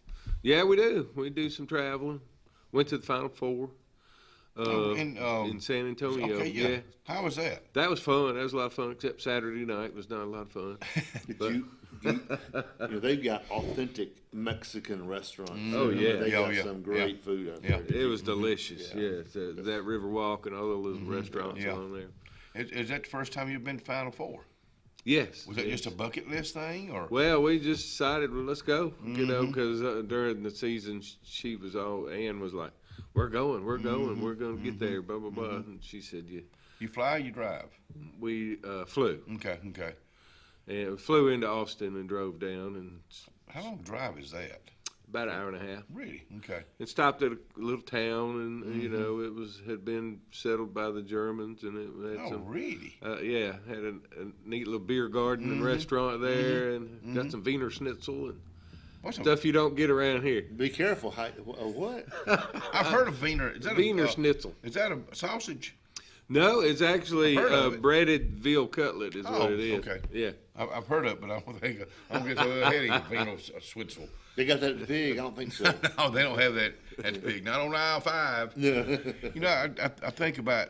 Yeah, we do. We do some traveling. Went to the Final Four in San Antonio. Okay, yeah. How was that? That was fun. That was a lot of fun. Except Saturday night was not a lot of fun. But, They've got authentic Mexican restaurants. Oh yeah, They got some great food out there. It was delicious. Yeah, that River Walk and all those restaurants along there. Is that the first time you've been to Final Four? Yes. Was that just a bucket list thing, or? Well, we just decided, well, let's go. You know, because during the season, Ann was like, "We're going, we're going to get there." Blah blah blah. And she said, "Yeah." You fly or you drive? We flew. Okay. And we flew into Austin and drove down. And how long drive is that? About an hour and a half. Really? Okay. It stopped at a little town, and you know, had been settled by the Germans, and it had really? Yeah, had a neat little beer garden and restaurant there, and got some Wiener Schnitzel and stuff you don't get around here. Be careful. What? I've heard of Wiener. Is that Wiener Schnitzel? Is that a sausage? No, it's actually breaded veal cutlet is what it is. Okay. Yeah. I've heard of it, but I don't get so ahead of Wiener Schnitzel. They got that at the Pig? I don't think so. No, they don't have that at the Pig. Not on aisle 5. No. You know, I think about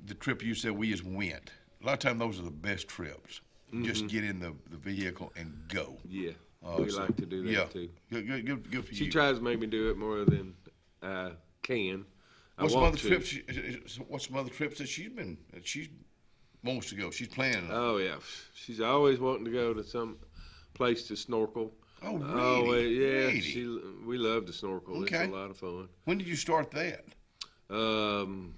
the trip you said we just went. A lot of times those are the best trips. Just get in the vehicle and go. Yeah. We like to do that too. Good for you. She tries to make me do it more than I can. What's some other trips that she wants to go? She's planning. Oh yeah, she's always wanting to go to some place to snorkel. Oh really? Oh yeah, Really? We love to snorkel. Okay. It's a lot of fun. When did you start that? Probably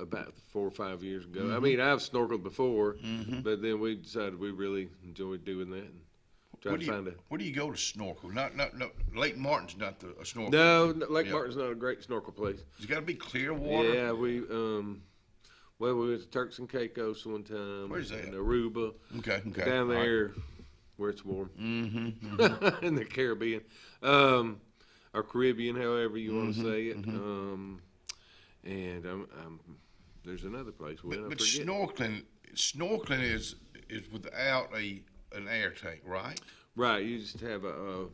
about 4 or 5 years ago. I mean, I've snorkeled before, but then we decided we really enjoyed doing that. And where do you go to snorkel? Not Lake Martin's not a snorkel. No, Lake Martin's not a great snorkel place. It's got to be clear water. Yeah, we went to Turks and Caicos one time. Where's that? In Aruba. Okay. Down there where it's warm. In the Caribbean. Or Caribbean, however you want to say it. And there's another place. But snorkeling is without an air tank, right? Right. You just have a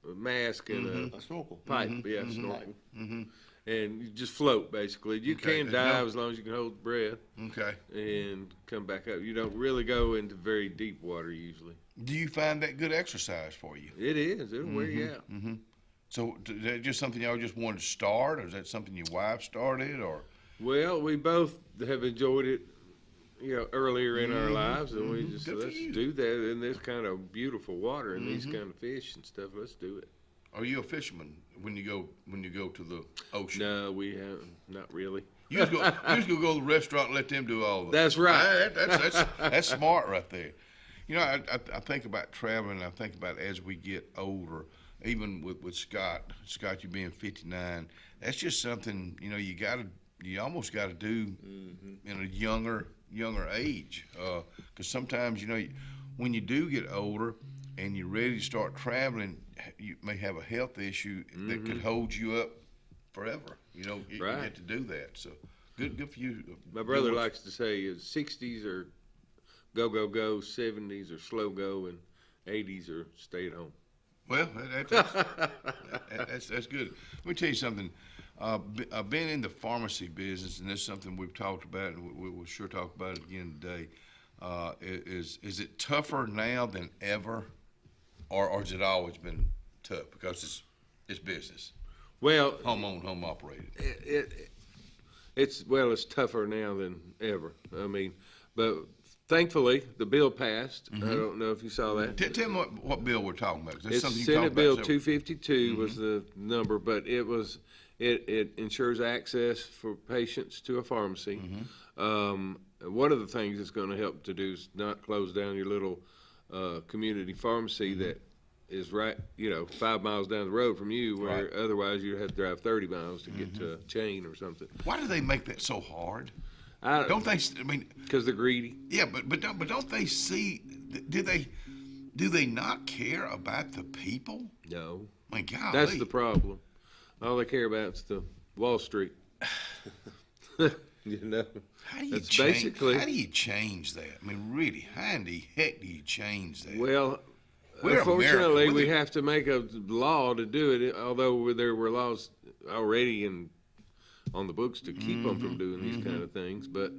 mask and a snorkel pipe. Yeah, snorkel. And you just float basically. You can dive as long as you can hold the breath. Okay. And come back up. You don't really go into very deep water usually. Do you find that good exercise for you? It is. It'll wear you out. So is that just something y'all just wanted to start, or is that something your wife started, or? Well, we both have enjoyed it, earlier in our lives, and we just let's do that in this kind of beautiful water and these kind of fish and stuff. Let's do it. Are you a fisherman when you go to the ocean? No, we haven't. Not really. You just go to the restaurant and let them do all of it. That's right. That's smart right there. You know, I think about traveling. I think about as we get older. Even with Scott, you being 59, that's just something you almost got to do in a younger age. Because sometimes when you do get older and you're ready to start traveling, you may have a health issue that could hold you up forever. You get to do that. So good for you. My brother likes to say 60s are go, 70s are slow go, and 80s are stay at home. Well, that's good. Let me tell you something. Being in the pharmacy business, and this is something we've talked about, and we'll sure talk about it again today. Is it tougher now than ever, or has it always been tough because it's business? Well, home owned, home operated. It's tougher now than ever. I mean, but thankfully the bill passed. I don't know if you saw that. Tell me what bill we're talking about. 'Cause that's It's something you Senate talked Bill about 252 was the number, but it ensures access for patients to a pharmacy. One of the things it's going to help to do is not close down your little community pharmacy that is right, 5 miles down the road from you, where otherwise you'd have to drive 30 miles to get to a chain or something. Why do they make that so hard? Don't they? I mean, because they're greedy. Yeah, but don't they see? Do they not care about the people? No. My God, that's the problem. All they care about is the Wall Street. How do you change, basically. How do you change that? I mean, really, how in the heck do you change that? Well, We're unfortunately, America. we have to make a law to do it. Although there were laws already on the books to keep them from doing these kind of things, but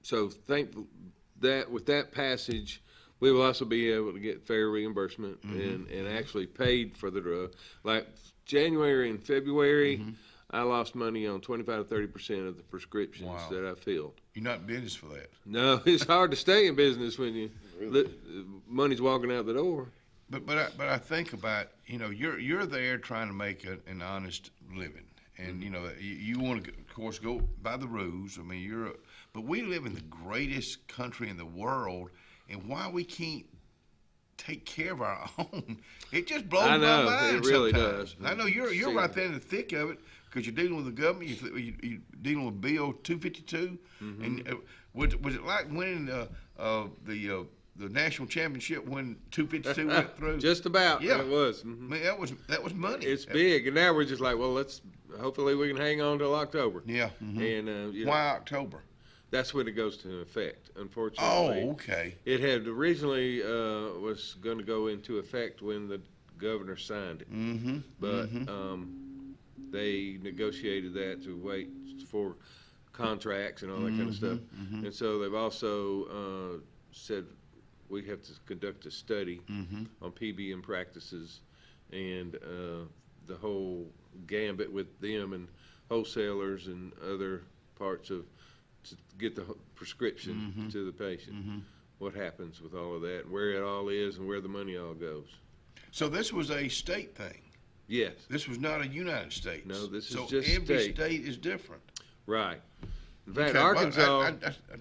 so thankful that with that passage, we will also be able to get fair reimbursement and actually paid for the drug. Like January and February, I lost money on 25 to 30% of the prescriptions that I filled. You're not in business for that. No, it's hard to stay in business when money's walking out the door. But I think about, you're there trying to make an honest living, and you want to, of course, go by the rules. I mean, but we live in the greatest country in the world, and why we can't take care of our own, it just blows my mind. It really sometimes. does. I know you're right there in the thick of it because you're dealing with the government. You're dealing with Bill 252, and was it like winning the national championship when 252 went through? Just about. Yeah, it was. I mean, that was money. It's big, and now we're just like, well, hopefully we can hang on till October. Yeah. And why October? That's when it goes into effect. Unfortunately. Oh, okay. It had originally was going to go into effect when the governor signed it, but they negotiated that to wait for contracts and all that kind of stuff, and so they've also said we have to conduct a study on PBM practices and the whole gambit with them and wholesalers and other parts of to get the prescription to the patient. What happens with all of that, and where it all is, and where the money all goes. So this was a state thing. Yes. This was not a United States. No, this is so just every state is different. Right. In fact, Okay, Arkansas.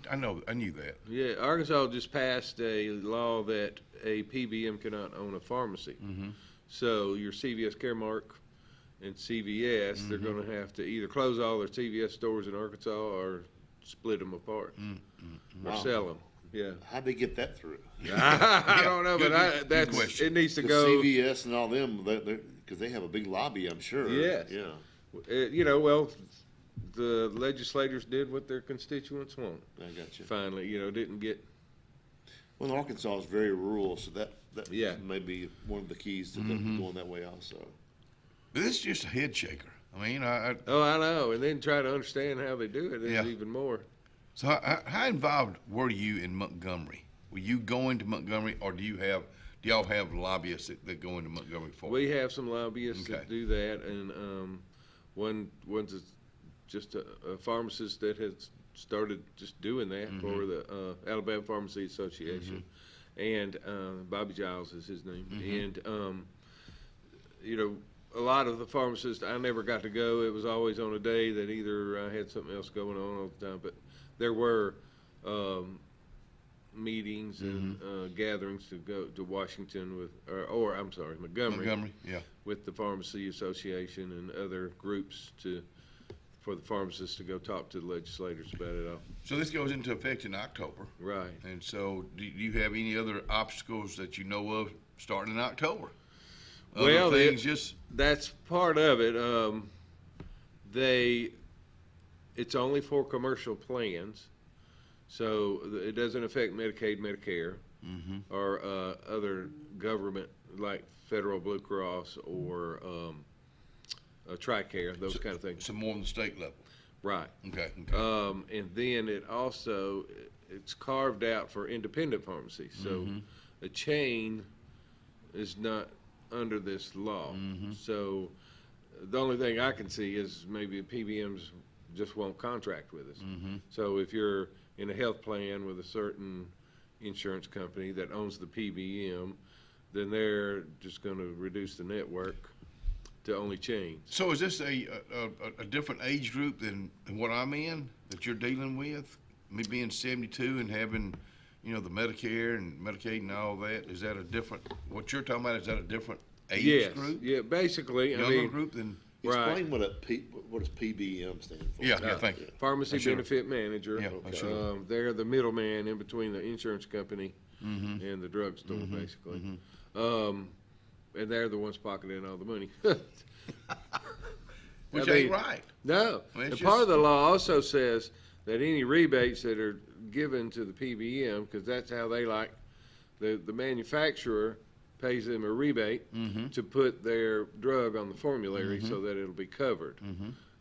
I knew that. Yeah, Arkansas just passed a law that a PBM cannot own a pharmacy. So your CVS Caremark and CVS, they're going to have to either close all their CVS stores in Arkansas or split them apart or sell them. Yeah. How'd they get that through? I don't know, but it needs to go. CVS and all them, because they have a big lobby, I'm sure. Yes. Yeah. Well, the legislators did what their constituents want. I got you. Finally, didn't get. Well, Arkansas is very rural, so that may be one of the keys to them going that way also. But this is just a head shaker. I mean, I know, and then try to understand how they do it is even more. So how involved were you in Montgomery? Were you going to Montgomery, or do y'all have lobbyists that go into Montgomery for? We have some lobbyists that do that, and one's just a pharmacist that has started just doing that for the Alabama Pharmacy Association, and Bobby Giles is his name, and a lot of the pharmacists, I never got to go. It was always on a day that either I had something else going on all the time, but there were meetings and gatherings to go to Washington with, or I'm sorry, Montgomery, with the Pharmacy Association and other groups for the pharmacists to go talk to the legislators about it all. So this goes into effect in October. Right. And so do you have any other obstacles that you know of starting in October? Well, that's part of it. It's only for commercial plans, so it doesn't affect Medicaid, Medicare, or other government like Federal Blue Cross or TRICARE, those kind of things. So more on the state level. Right. Okay. And then it's carved out for independent pharmacies. So a chain is not under this law. So the only thing I can see is maybe PBMs just won't contract with us. So if you're in a health plan with a certain insurance company that owns the PBM, then they're just going to reduce the network to only chains. So is this a different age group than what I'm in that you're dealing with? Me being 72 and having, the Medicare and Medicaid and all that, is that a different, what you're talking about, is that a different age group? Yeah, basically. Younger group than... Explain what does PBM stand for? Yeah, thank you. Pharmacy Benefit Manager. Yeah, they're the middleman in between the insurance company and the drugstore, basically. And they're the ones pocketing all the money. Which ain't right. No. Well, and part of the law also says that any rebates that are given to the PBM, because that's how they like, the manufacturer pays them a rebate to put their drug on the formulary so that it'll be covered.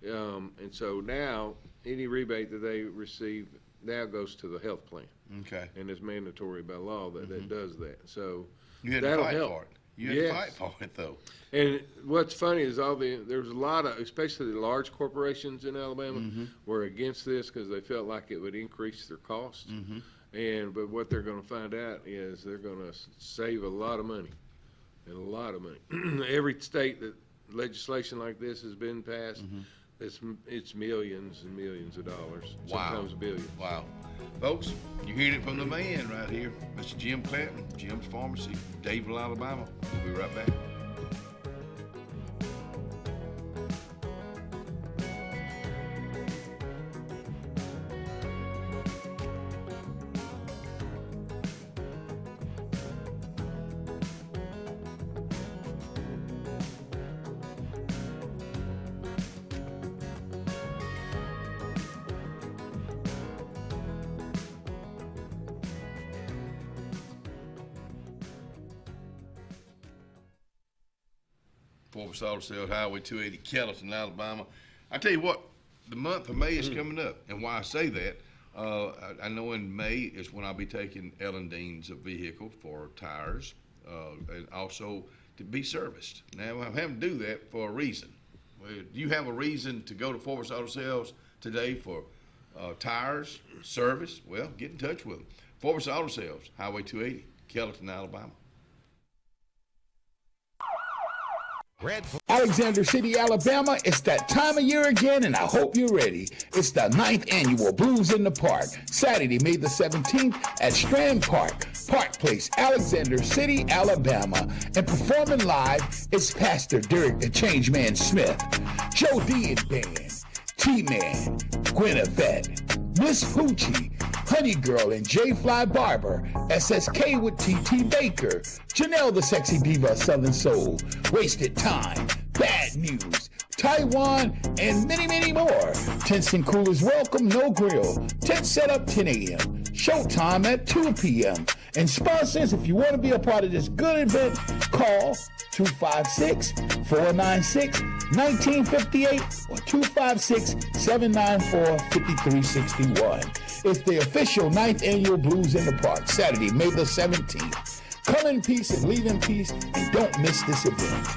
And so now, any rebate that they receive now goes to the health plan. Okay. And it's mandatory by law that does that. So you had to fight for it. You had to fight for it, though. And what's funny is there's a lot of, especially the large corporations in Alabama, were against this because they felt like it would increase their costs. But what they're going to find out is they're going to save a lot of money, and a lot of money. Every state that legislation like this has been passed, it's millions and millions of dollars, sometimes billions. Wow. Folks, you're hearing it from the man right here, Mr. Jim Clanton, Jim's Pharmacy, Daveville, Alabama. We'll be right back. Forward Auto Sales, Highway 280, Kellerton, Alabama. I tell you what, the month of May is coming up, and why I say that, I know in May is when I'll be taking Ellen Dean's vehicle for tires, and also to be serviced. Now, I'm having to do that for a reason. Do you have a reason to go to Forward Auto Sales today for tires, service? Well, get in touch with them. Forward Auto Sales, Highway 280, Kellerton, Alabama. Alexander City, Alabama, it's that time of year again, and I hope you're ready. It's the 9th annual Blues in the Park, Saturday, May the 17th at Strand Park, Park Place, Alexander City, Alabama. And performing live is Pastor Derek the Changeman Smith, Joe D and Band, T-Man, Gwinnevette, Miss Poochie, Honey Girl and J Fly Barber, SSK with TT Baker, Janelle the Sexy Diva of Southern Soul, Wasted Time, Bad News, Taiwan, and many, many more. Tents and coolers welcome, no grill. Tent set up 10 a.m. Showtime at 2 p.m. And sponsors, if you want to be a part of this good event, call 256-496-1958 or 256-794-5361. It's the official 9th annual Blues in the Park, Saturday, May the 17th. Come in peace and leave in peace, and don't miss this event.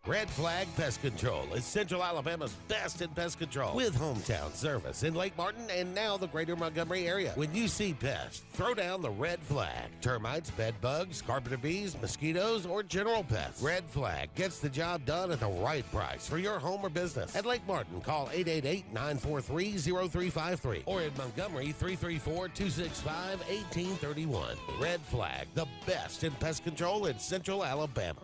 Red Flag Pest Control is Central Alabama's best in pest control with hometown service in Lake Martin and now the greater Montgomery area. When you see pests, throw down the red flag. Termites, bed bugs, carpenter bees, mosquitoes, or general pests. Red Flag gets the job done at the right price for your home or business. At Lake Martin, call 888-943-0353 or in Montgomery, 334-265-1831. Red Flag, the best in pest control in Central Alabama.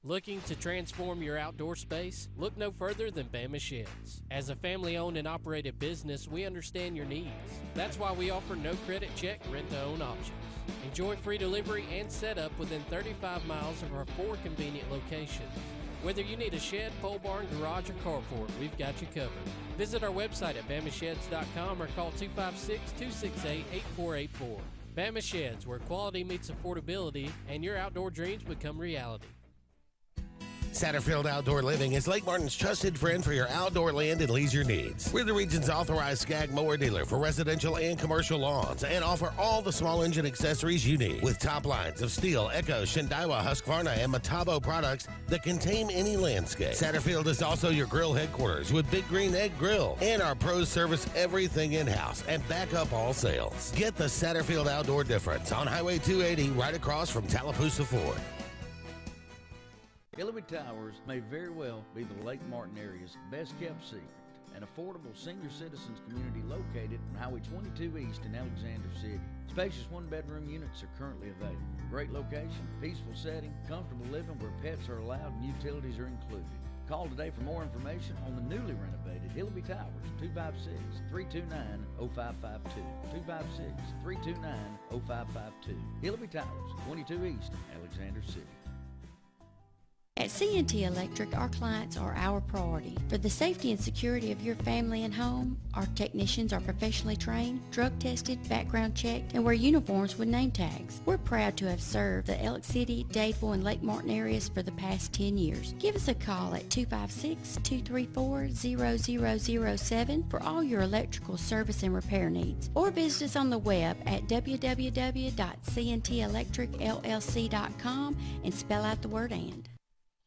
Looking to transform your outdoor space? Look no further than Bama Sheds. As a family-owned and operated business, we understand your needs. That's why we offer no credit check, rent-to-own options. Enjoy free delivery and setup within 35 miles of our 4 convenient locations. Whether you need a shed, pole barn, garage, or carport, we've got you covered. Visit our website at bamasheds.com or call 256-268-8484. Bama Sheds, where quality meets affordability and your outdoor dreams become reality. Satterfield Outdoor Living is Lake Martin's trusted friend for your outdoor land and leisure needs. We're the region's authorized Skag mower dealer for residential and commercial lawns and offer all the small engine accessories you need. With top lines of Steel, Echo, Shindaiwa, Husqvarna, and Metabo products that can tame any landscape. Satterfield is also your grill headquarters with Big Green Egg Grill. And our pros service everything in-house and back up all sales. Get the Satterfield Outdoor difference on Highway 280 right across from Tallapoosa Ford. Hillary Towers may very well be the Lake Martin area's best kept secret. An affordable senior citizens community located on Highway 22 East in Alexander City. Spacious one-bedroom units are currently available. Great location, peaceful setting, comfortable living where pets are allowed and utilities are included. Call today for more information on the newly renovated Hillary Towers, 256-329-0552. 256-329-0552. Hillary Towers, 22 East, Alexander City. At C&T Electric, our clients are our priority. For the safety and security of your family and home, our technicians are professionally trained, drug tested, background checked, and wear uniforms with name tags. We're proud to have served the Elk City, Dadeville, and Lake Martin areas for the past 10 years. Give us a call at 256-234-0007 for all your electrical service and repair needs, or visit us on the web at www.cntelectricllc.com and spell out the word "and."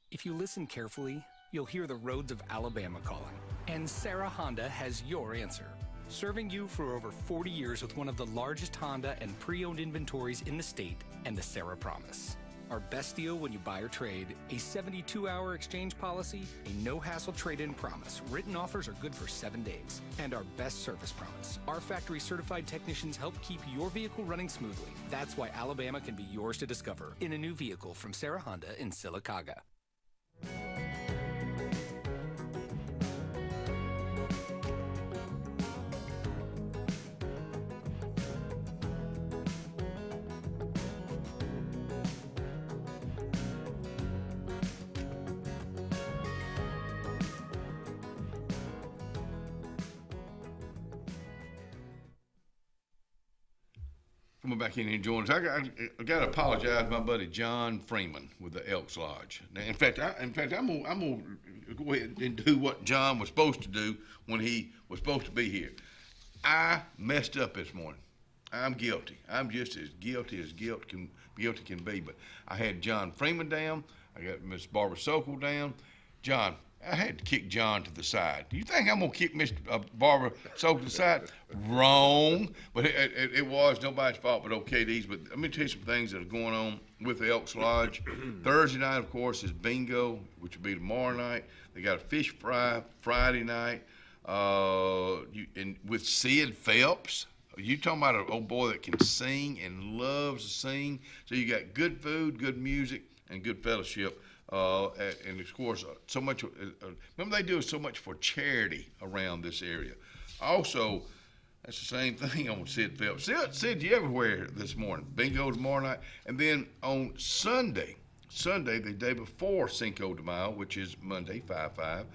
If you listen carefully, you'll hear the roads of Alabama calling. And Sarah Honda has your answer. Serving you for over 40 years with one of the largest Honda and pre-owned inventories in the state and the Sarah Promise. Our best deal when you buy or trade, a 72-hour exchange policy, a no-hassle trade-in promise. Written offers are good for 7 days. And our best service promise. Our factory-certified technicians help keep your vehicle running smoothly. That's why Alabama can be yours to discover in a new vehicle from Sarah Honda in Sylacauga. Coming back in and joining us. I got to apologize to my buddy John Freeman with the Elks Lodge. Now, in fact, I'm gonna go ahead and do what John was supposed to do when he was supposed to be here. I messed up this morning. I'm guilty. I'm just as guilty as guilty can be. But I had John Freeman down. I got Miss Barbara Sokol down. John, I had to kick John to the side. Do you think I'm going to kick Miss Barbara Sokol to the side? Wrong. But it was nobody's fault but OKD's. But let me tell you some things that are going on with the Elks Lodge. Thursday night, of course, is bingo, which will be tomorrow night. They got a fish fry Friday night with Sid Phelps. You talking about an old boy that can sing and loves to sing. So you got good food, good music, and good fellowship. And of course, so much. Remember, they do so much for charity around this area. Also, that's the same thing on Sid Phelps. Sid, you everywhere this morning. Bingo tomorrow night, and then on Sunday, the day before Cinco de Mayo, which is Monday, 5/5.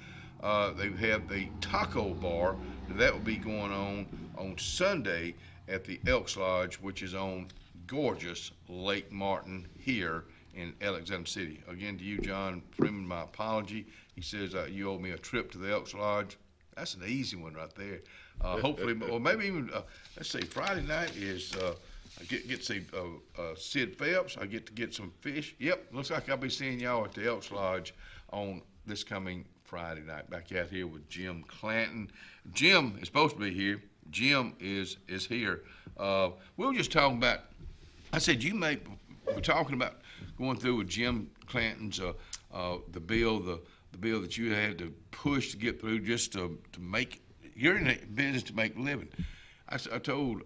They have the taco bar. That will be going on Sunday at the Elks Lodge, which is on gorgeous Lake Martin here in Alexander City. Again, to you, John Freeman, my apology. He says you owe me a trip to the Elks Lodge. That's an easy one right there. Hopefully, or maybe even, let's see, Friday night is, I get to see Sid Phelps. I get to get some fish. Yep, looks like I'll be seeing y'all at the Elks Lodge on this coming Friday night. Back out here with Jim Clanton. Jim is supposed to be here. Jim is here. We were just talking about, I said we're talking about going through with Jim Clanton's the bill that you had to push to get through just to make, you're in the business to make a living. I told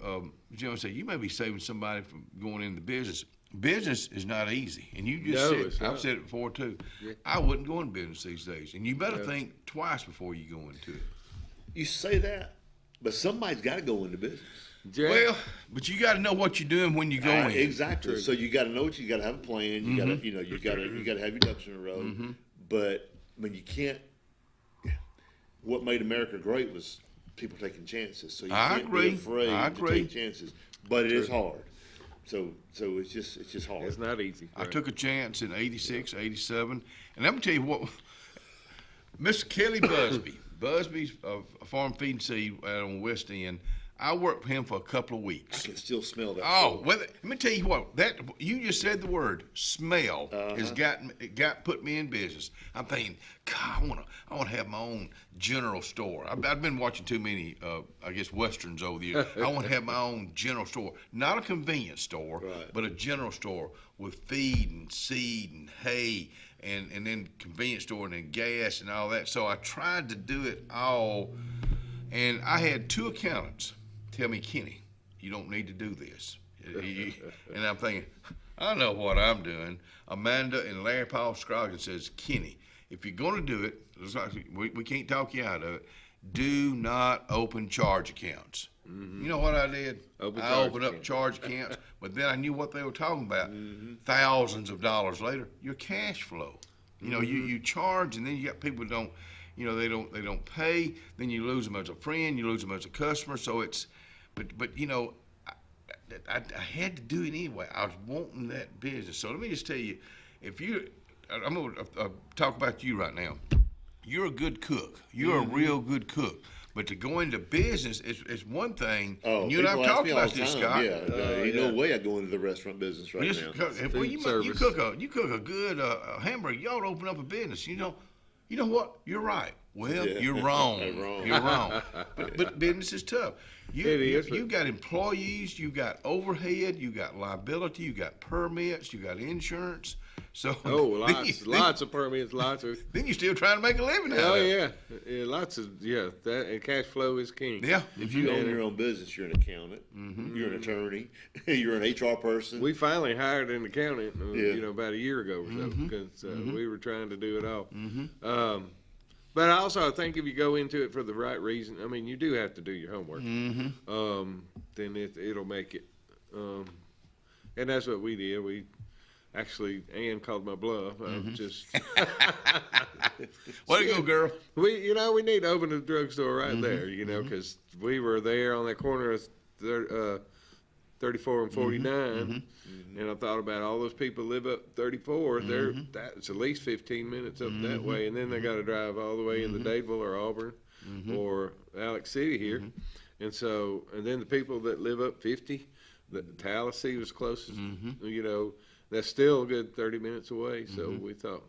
Jim, I said, you may be saving somebody from going into business. Business is not easy, and you just said, I've said it before too. Yeah. I wouldn't go into business these days, and you better think twice before you go into it. You say that, but somebody's got to go into business. Yeah. Well, but you got to know what you're doing when you go in. Exactly. True. So you got to know what you got to have a plan. You got to, you got to have your ducks in a row. Mm-hmm. But I mean, you can't. What made America great was people taking chances. So you can't be afraid to take chances. But it is hard. So it's just hard. It's not easy. I took a chance in 86, 87. And let me tell you what, Mr. Kelly Busby's a farm feed and seed out on West End. I worked for him for a couple of weeks. I can still smell that. Oh, well, let me tell you what. That you just said the word smell has put me in business. I'm thinking, God, I want to have my own general store. I've been watching too many, I guess, westerns over the years. I want to have my own general store, not a convenience store, but a general store with feed and seed and hay, and then convenience store and then gas and all that. So I tried to do it all, and I had 2 accountants tell me, Kenny, you don't need to do this. And I'm thinking, I know what I'm doing. Amanda and Larry Paul Scroggins says, Kenny, if you're going to do it, we can't talk you out of it, do not open charge accounts. You know what I did? I opened up charge accounts, but then I knew what they were talking about. Thousands of dollars later, your cash flow. You know, you charge, and then you got people who don't, they don't pay. Then you lose them as a friend, you lose them as a customer. So it's, but I had to do it anyway. I was wanting that business. So let me just tell you, I'm going to talk about you right now. You're a good cook. You're a real good cook. But to go into business is one thing. Oh, and you and I've talked about this, Scott. Ain't no way I go into the restaurant business right now. Well, you cook a good hamburger. You ought to open up a business. You know what? You're right. Well, you're wrong. You're wrong. But business is tough. You got employees, you got overhead, you got liability, you got permits, you got insurance. So lots of permits, lots of. Then you're still trying to make a living out of it. Lots of that, and cash flow is king. Yeah. If you own your own business, you're an accountant, you're an attorney, you're an HR person. We finally hired an accountant, about a year ago or so, because we were trying to do it all. But also, I think if you go into it for the right reason, I mean, you do have to do your homework. Then it'll make it. And that's what we did. Actually, Ann called my bluff. Just way to go, girl. We need to open a drugstore right there, because we were there on that corner of 34 and 49, and I thought about all those people live up 34. That's at least 15 minutes up that way, and then they got to drive all the way into Dadeville or Auburn or Alex City here, and then the people that live up 50, Tallahassee was closest, that's still a good 30 minutes away. So we thought,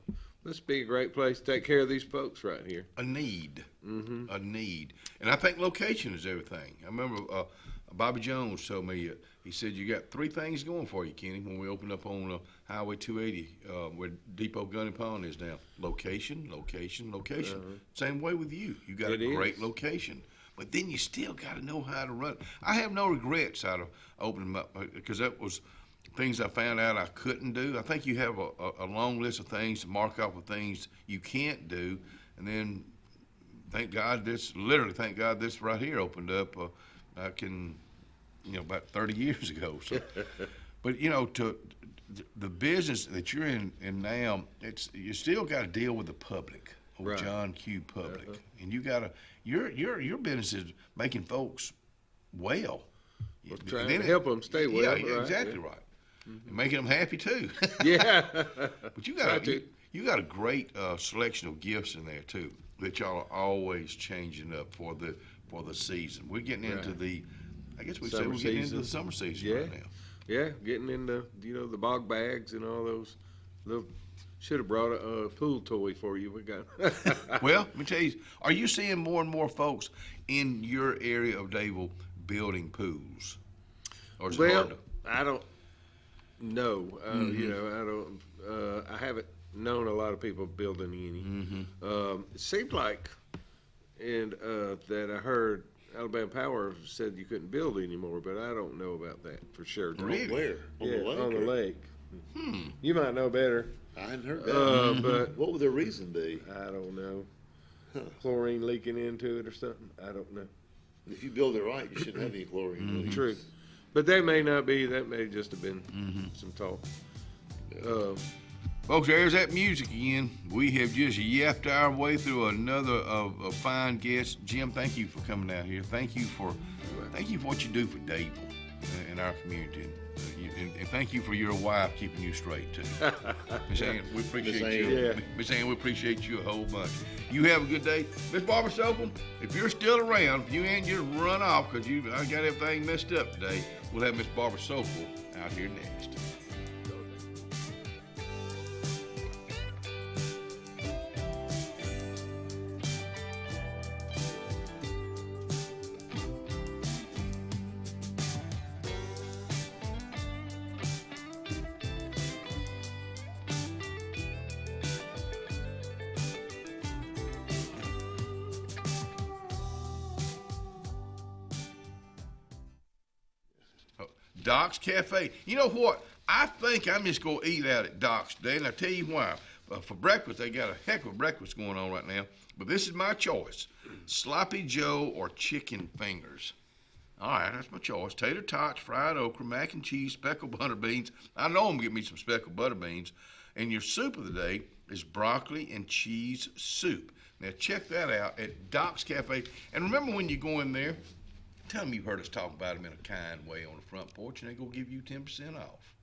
let's be a great place to take care of these folks right here. A need, a need, and I think location is everything. I remember Bobby Jones told me, he said, you got 3 things going for you, Kenny, when we opened up on Highway 280, where Depot Gunny Pond is now. Location, location, location. Same way with you. You got a great location. But then you still got to know how to run it. I have no regrets out of opening them up, because that was things I found out I couldn't do. I think you have a long list of things to mark off of things you can't do. And then, thank God this right here opened up. I can, about 30 years ago. So, but to the business that you're in now, you still got to deal with the public, John Q. Public, and you got to your business is making folks well. We're trying to help them stay well. Yeah, exactly right. And making them happy too. But you got a great selection of gifts in there too that y'all are always changing up for the season. We're getting into I guess we say we're getting into the summer season right now. Yeah, getting into the bog bags and all those little. Should have brought a pool toy for you. We got. Well, let me tell you, are you seeing more and more folks in your area of Dadeville building pools? Or is it hard to... I don't know. I don't. I haven't known a lot of people building any. It seemed like, that I heard Alabama Power said you couldn't build anymore, but I don't know about that for sure. Really? Where? On the lake? On the lake. You might know better. I hadn't heard that. But what would the reason be? I don't know. Chlorine leaking into it or something. I don't know. If you build it right, you shouldn't have any chlorine leaks. True. But that may not be. That may just have been some talk. Folks, there's that music again. We have just yapped our way through another of fine guests. Jim, thank you for coming out here. Thank you for what you do for Dadeville. in our community. And thank you for your wife keeping you straight too. Miss Ann, we appreciate you. Miss Ann, we appreciate you a whole bunch. You have a good day. Miss Barbara Sopel, if you're still around, if you ain't just run off because I got everything messed up today, we'll have Miss Barbara Sopel out here next. Doc's Cafe. You know what? I think I'm just going to eat out at Doc's today, and I'll tell you why. For breakfast, they got a heck of a breakfast going on right now, but this is my choice. Sloppy Joe or chicken fingers. All right, that's my choice. Tater tots, fried okra, mac and cheese, speckled butter beans. I know I'm going to get me some speckled butter beans. And your soup of the day is broccoli and cheese soup. Now, check that out at Doc's Cafe. And remember when you go in there, tell them you heard us talk about them in a kind way on the front porch, and they're going to give you 10% off.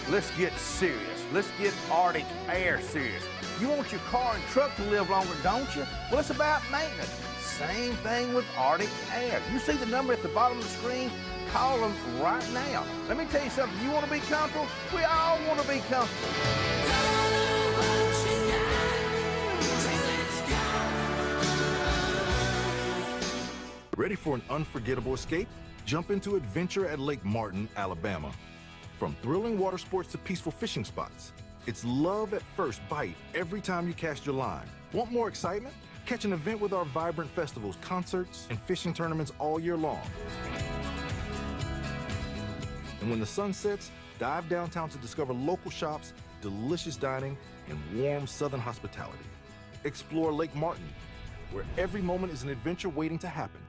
Let's get serious. Let's get Arctic Air serious. You want your car and truck to live longer, don't you? Well, it's about maintenance. Same thing with Arctic Air. You see the number at the bottom of the screen? Call them right now. Let me tell you something. You want to be comfortable? We all want to be comfortable. Ready for an unforgettable escape? Jump into adventure at Lake Martin, Alabama. From thrilling water sports to peaceful fishing spots, it's love at first bite every time you cast your line. Want more excitement? Catch an event with our vibrant festivals, concerts, and fishing tournaments all year long. And when the sun sets, dive downtown to discover local shops, delicious dining, and warm southern hospitality. Explore Lake Martin, where every moment is an adventure waiting to happen.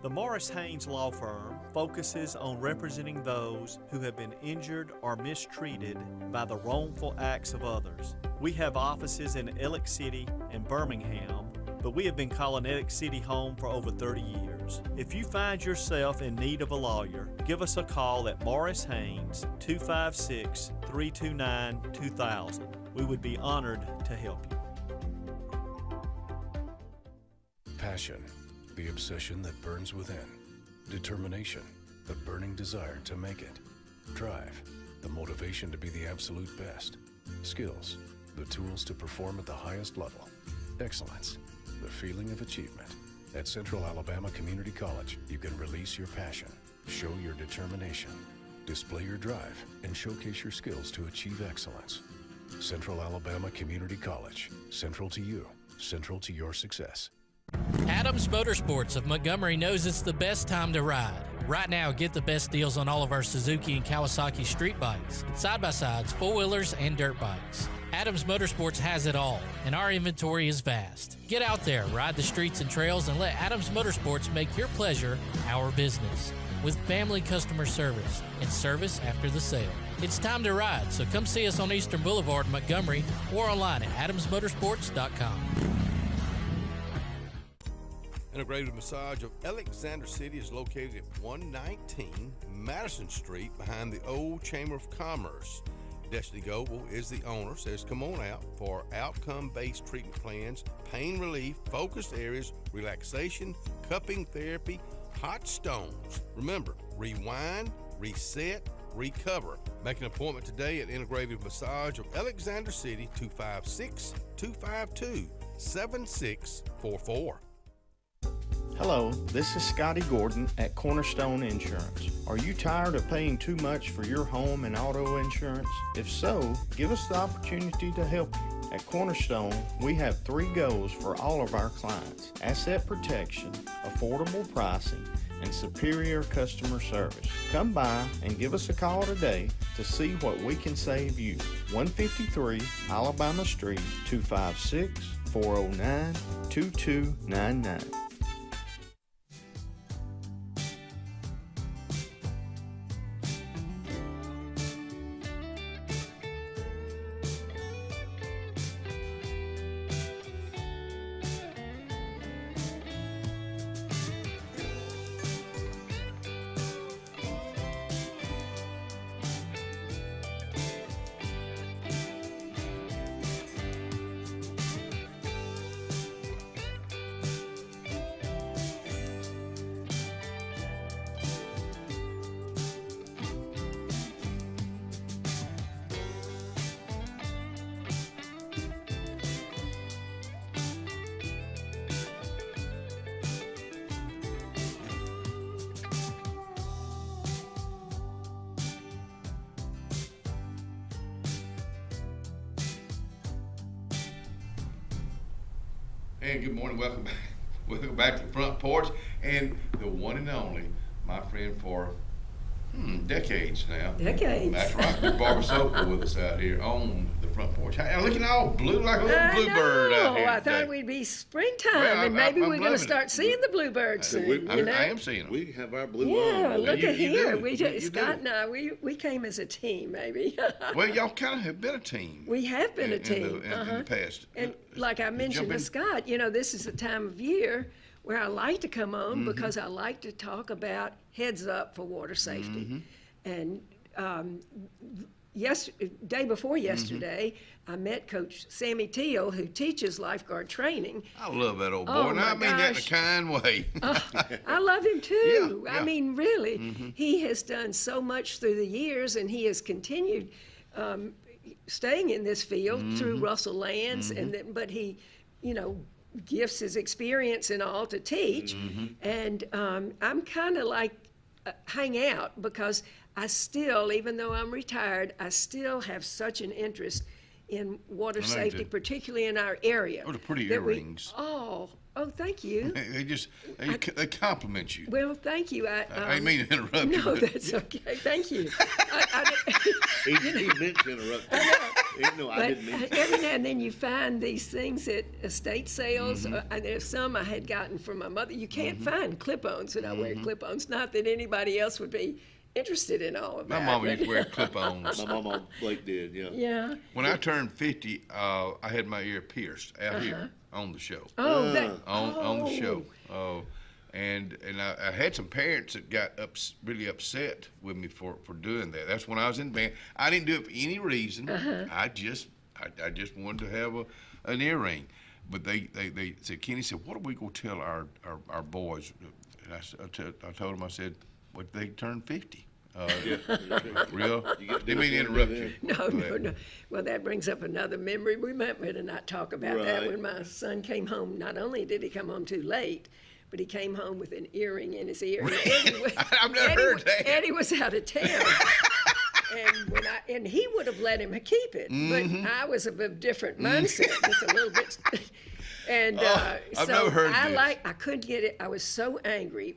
The Morris Haynes Law Firm focuses on representing those who have been injured or mistreated by the wrongful acts of others. We have offices in Ellick City and Birmingham, but we have been calling Ellick City home for over 30 years. If you find yourself in need of a lawyer, give us a call at Morris Haynes, 256-329-2000. We would be honored to help you. Passion, the obsession that burns within. Determination, the burning desire to make it. Drive, the motivation to be the absolute best. Skills, the tools to perform at the highest level. Excellence, the feeling of achievement. At Central Alabama Community College, you can release your passion, show your determination, display your drive, and showcase your skills to achieve excellence. Central Alabama Community College, central to you, central to your success. Adams Motorsports of Montgomery knows it's the best time to ride. Right now, get the best deals on all of our Suzuki and Kawasaki street bikes, side-by-sides, four-wheelers, and dirt bikes. Adams Motorsports has it all, and our inventory is vast. Get out there, ride the streets and trails, and let Adams Motorsports make your pleasure our business. With family customer service and service after the sale. It's time to ride, so come see us on Eastern Boulevard in Montgomery or online at adamsmotorsports.com. Integrated Massage of Alexander City is located at 119 Madison Street behind the old Chamber of Commerce. Destiny Goble is the owner, says come on out for outcome-based treatment plans, pain relief, focused areas, relaxation, cupping therapy, hot stones. Remember, rewind, reset, recover. Make an appointment today at Integrative Massage of Alexander City, 256-252-7644. Hello, this is Scotty Gordon at Cornerstone Insurance. Are you tired of paying too much for your home and auto insurance? If so, give us the opportunity to help you. At Cornerstone, we have 3 goals for all of our clients: asset protection, affordable pricing, and superior customer service. Come by and give us a call today to see what we can save you. 153 Alabama Street, 256-409-2299. And good morning, welcome back. Welcome back to the Front Porch, and the one and only, my friend for decades now. Decades. That's right. Barbara Sokol with us out here on the Front Porch. Hey, looking all blue like a little bluebird out here. I today. thought we'd be springtime, Well, and maybe I'm we're going to loving start it. seeing the bluebirds soon. I am seeing them. We have our blue Yeah, on. look at here. We You just, do. Scott and I, we came as a team, maybe. Well, y'all kind of have been a team. We have been a in team. the past. And like I mentioned Jump to in. Scott, this is the time of year where I like to come on because I like to talk about heads up for water safety. And day before yesterday, I met Coach Sammy Teal, who teaches lifeguard training. I love that old boy, Oh, and I my mean that in a gosh. kind way. I love him too. Yeah, yeah. I mean, really, he has done so much through the years, and he has continued staying in this field through Russell Lands, but he, gifts his experience and all to teach. And I'm kind of like hang out because I still, even though I'm retired, I still have such an interest in water I know you safety, do. particularly in our area. Those are pretty that we- earrings. Oh, thank you. They compliment you. Well, thank you. I ain't mean to interrupt you. No, but- that's okay. Thank you. He meant to interrupt you. No, I But didn't mean to. every now and then you find these things at estate sales. And there's some I had gotten from my mother. You can't find clip-ons, and I wear clip-ons. Not that anybody else would be interested in all of My that. mama but- used to wear clip-ons. My mama Blake did, yeah. Yeah. When I turned 50, I had my ear pierced out here on the show. Oh, On the show. And I had some parents that got really upset with me for doing that. That's when I was in band. I didn't do it for any reason. I just wanted to have an earring. But they said, Kenny said, what are we going to tell our boys? And I told them, I said, what, they turned 50. Real? Didn't mean to interrupt you. No. Well, that brings up another memory. We might better not talk about that. Right. When my son came home, not only did he come home too late, but he came home with an earring in his ear. I've never heard that. Eddie was out of town. And he would have let him keep it, but I was of a different mindset, just a little bit. And I've so never heard this. I couldn't get it. I was so angry.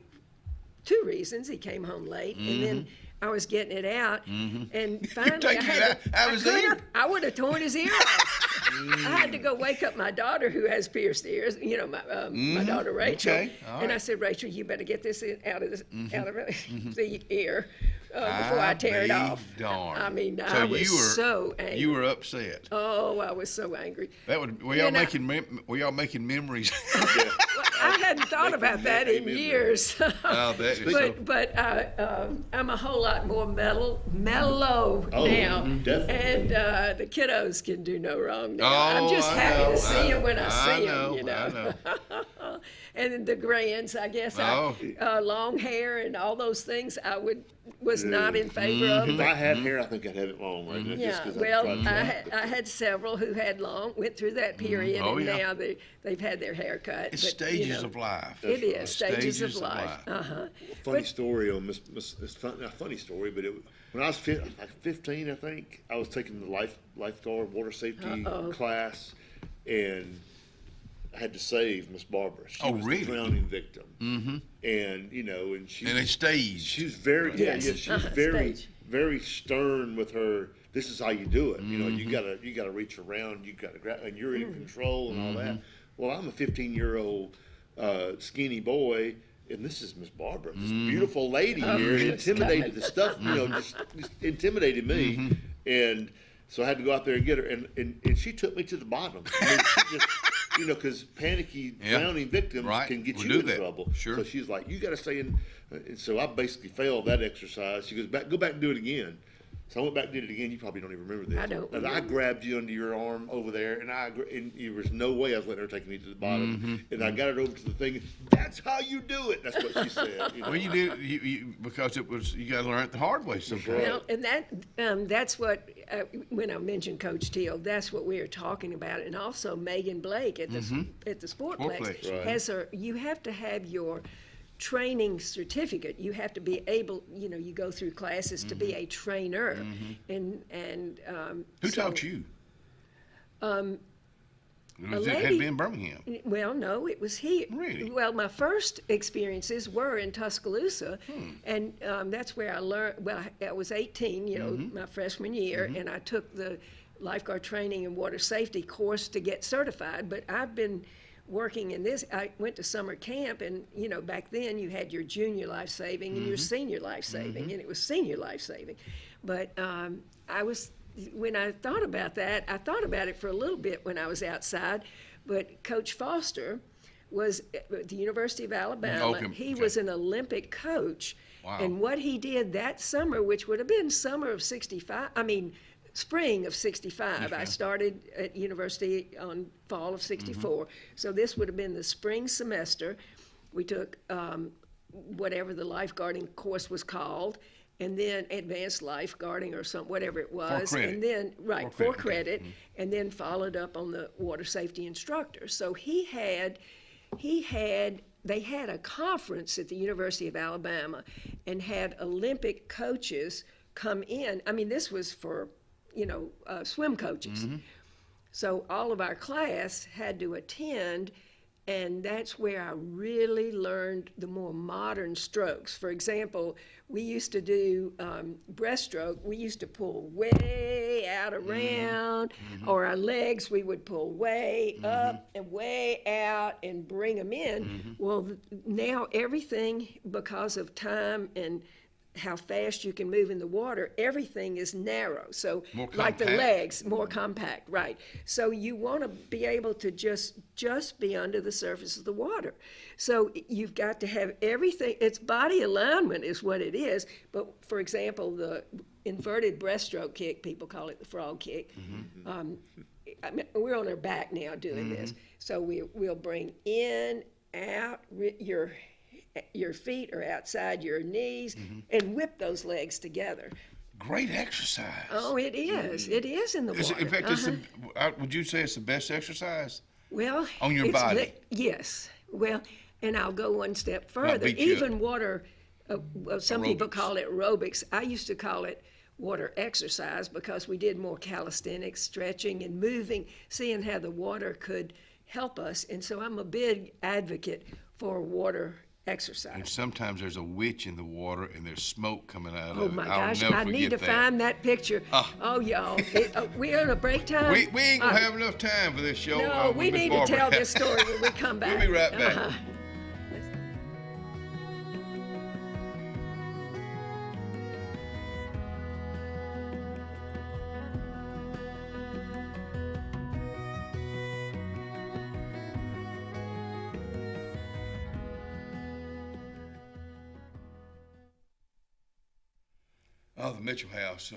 2 reasons: he came home late, and then I was getting it out, and finally I taking had it out of his ear? I would have torn his ear off. I had to go wake up my daughter, who has pierced ears. My daughter Rachel. Okay, all And I right. said, Rachel, you better get this out of the ear before I tear it off. Darn. I mean, So I was you were, so angry. You were upset. Oh, I was so angry. Were y'all making memories? I hadn't thought about that in years. Oh, that is but I'm a whole lot more mellow Oh, now, definitely. and the kiddos can do no wrong now. I'm Oh, just I happy know, to see them when I see know, them, I know. And the grands, I guess, Oh. long hair and all those things, I was not in favor of. If but- I had hair, I think I'd have it long. Right? Just yeah, 'cause well, tried to- I had several who had went through that period, Oh, and yeah. now they've had their hair cut. It's but, stages of life. It is stages of Stages of life. life. Funny story on it's not a funny story, but when I was 15, I think, I was taking the lifeguard water safety class, and I had to save Miss Barbara. She was really? the drowning victim. And and she And it stays. She was very she was very Stage. very stern with her. This is how you do it. You gotta reach around. You gotta grab, and you're in control and all that. Well, I'm a 15-year-old skinny boy, and this is Miss Barbara, this beautiful lady here, and intimidated the stuff. Just intimidated me, and so I had to go out there and get her, and she took me to the bottom. I mean, she just. Because panicky drowning victims can get We'll you do in that. trouble. Sure. So she's like, you got to stay in. And so I basically failed that exercise. She goes, go back and do it again. So I went back and did it again. You probably don't even remember this. I don't And I remember. grabbed you under your arm over there, and there was no way I was letting her take me to the bottom. And I got it over to the thing. That's how you do it. That's what she said. Well, you did because you got to learn it the hard way sometimes. Well, and that's what when I mentioned Coach Teal, that's what we are talking about, and also Megan Blake at the Sportplex Sportplex. Right. has her. You have to have your training certificate. You have to be able, you go through classes to be a trainer, and Who taught you? It had to be in Birmingham. Well, no, it was here. Really? Well, my first experiences were in Tuscaloosa, and that's where I learned. Well, I was 18, my freshman year, and I took the lifeguard training and water safety course to get certified. But I've been working in this. I went to summer camp, and back then you had your junior life saving and your senior life saving, and it was senior life saving. But when I thought about that, I thought about it for a little bit when I was outside, but Coach Foster was at the University of Alabama. He was an Olympic coach. Wow. And what he did that summer, which would have been spring of 65. Okay. I started at university on fall of 64. So this would have been the spring semester. We took whatever the lifeguarding course was called, and then advanced lifeguarding or whatever it was. For credit. And then, For for credit, and then followed up on the water safety instructor. So they had a conference at the University of Alabama and had Olympic coaches come in. I mean, this was for, swim coaches. So all of our class had to attend, and that's where I really learned the more modern strokes. For example, we used to do breaststroke. We used to pull way out around, or our legs we would pull way up and way out and bring them in. Well, now everything, because of time and how fast you can move in the water, everything is narrow. So like the legs, more compact, right. So you want to be able to just be under the surface of the water. So you've got to have everything. It's body alignment is what it is. But for example, the inverted breaststroke kick, people call it the frog kick. We're on our back now doing this. So we'll bring in, out, your feet are outside your knees, and whip those legs together. Great exercise. Oh, it is. It is in the water. In fact, would you say it's the best exercise? Well, on your body. Yes. Well, and I'll go one step further. Even water, some people call it aerobics. I used to call it water exercise because we did more calisthenics, stretching, and moving, seeing how the water could help us. And so I'm a big advocate for water exercise. And sometimes there's a witch in the water and there's smoke coming out of it. Oh my gosh, I need to find that picture. Oh, y'all, we're on a break time? We ain't gonna have enough time for this show. No, we need to tell this story when we come back. We'll be right back. Oh, the Mitchell House.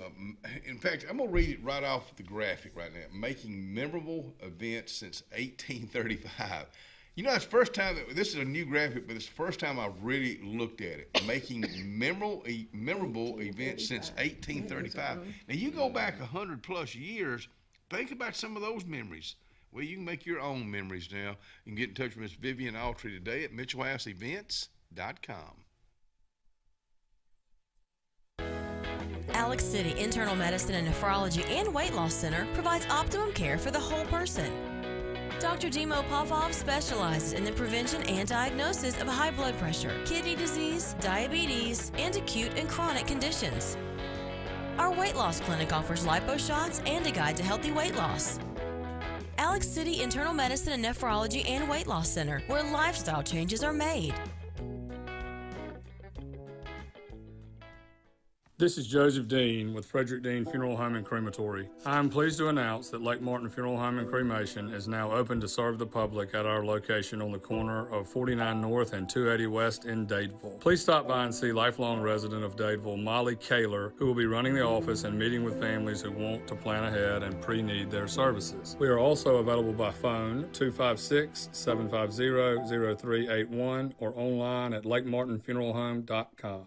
In fact, I'm going to read it right off the graphic right now. Making memorable events since 1835. It's the first time, this is a new graphic, but it's the first time I've really looked at it. Making memorable events since 1835. Now, you go back 100 plus years, think about some of those memories. Well, you can make your own memories now. You can get in touch with Miss Vivian Autry today at MitchellHouseEvents.com. Alex City Internal Medicine and Nephrology and Weight Loss Center provides optimum care for the whole person. Dr. Dimo Popov specializes in the prevention and diagnosis of high blood pressure, kidney disease, diabetes, and acute and chronic conditions. Our weight loss clinic offers lipo shots and a guide to healthy weight loss. Alex City Internal Medicine and Nephrology and Weight Loss Center, where lifestyle changes are made. This is Joseph Dean with Frederick Dean Funeral Home and Crematory. I am pleased to announce that Lake Martin Funeral Home and Cremation is now open to serve the public at our location on the corner of 49 North and 280 West in Dadeville. Please stop by and see lifelong resident of Dadeville, Molly Kaler, who will be running the office and meeting with families who want to plan ahead and pre-need their services. We are also available by phone 256-750-0381 or online at lakemartinfuneralhome.com.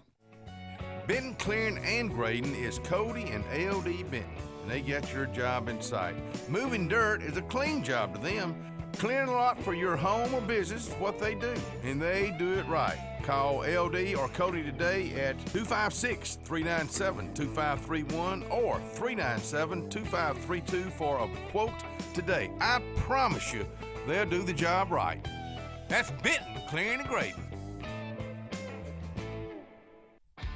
Benton, Clearing, and Grading is Cody and LD Benton, and they got your job in sight. Moving dirt is a clean job to them. Clearing a lot for your home or business is what they do, and they do it right. Call LD or Cody today at 256-397-2531 or 397-2532 for a quote today. I promise you, they'll do the job right. That's Benton Clearing and Grading.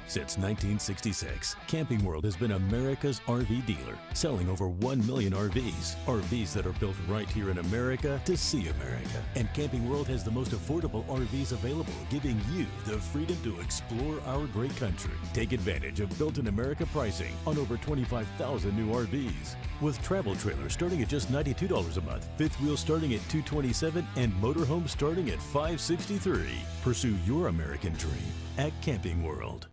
Since 1966, Camping World has been America's RV dealer, selling over 1 million RVs. RVs that are built right here in America to see America. And Camping World has the most affordable RVs available, giving you the freedom to explore our great country. Take advantage of Built in America pricing on over 25,000 new RVs. With travel trailers starting at just $92 a month, fifth wheel starting at $227, and motorhome starting at $563. Pursue your American dream at Camping World.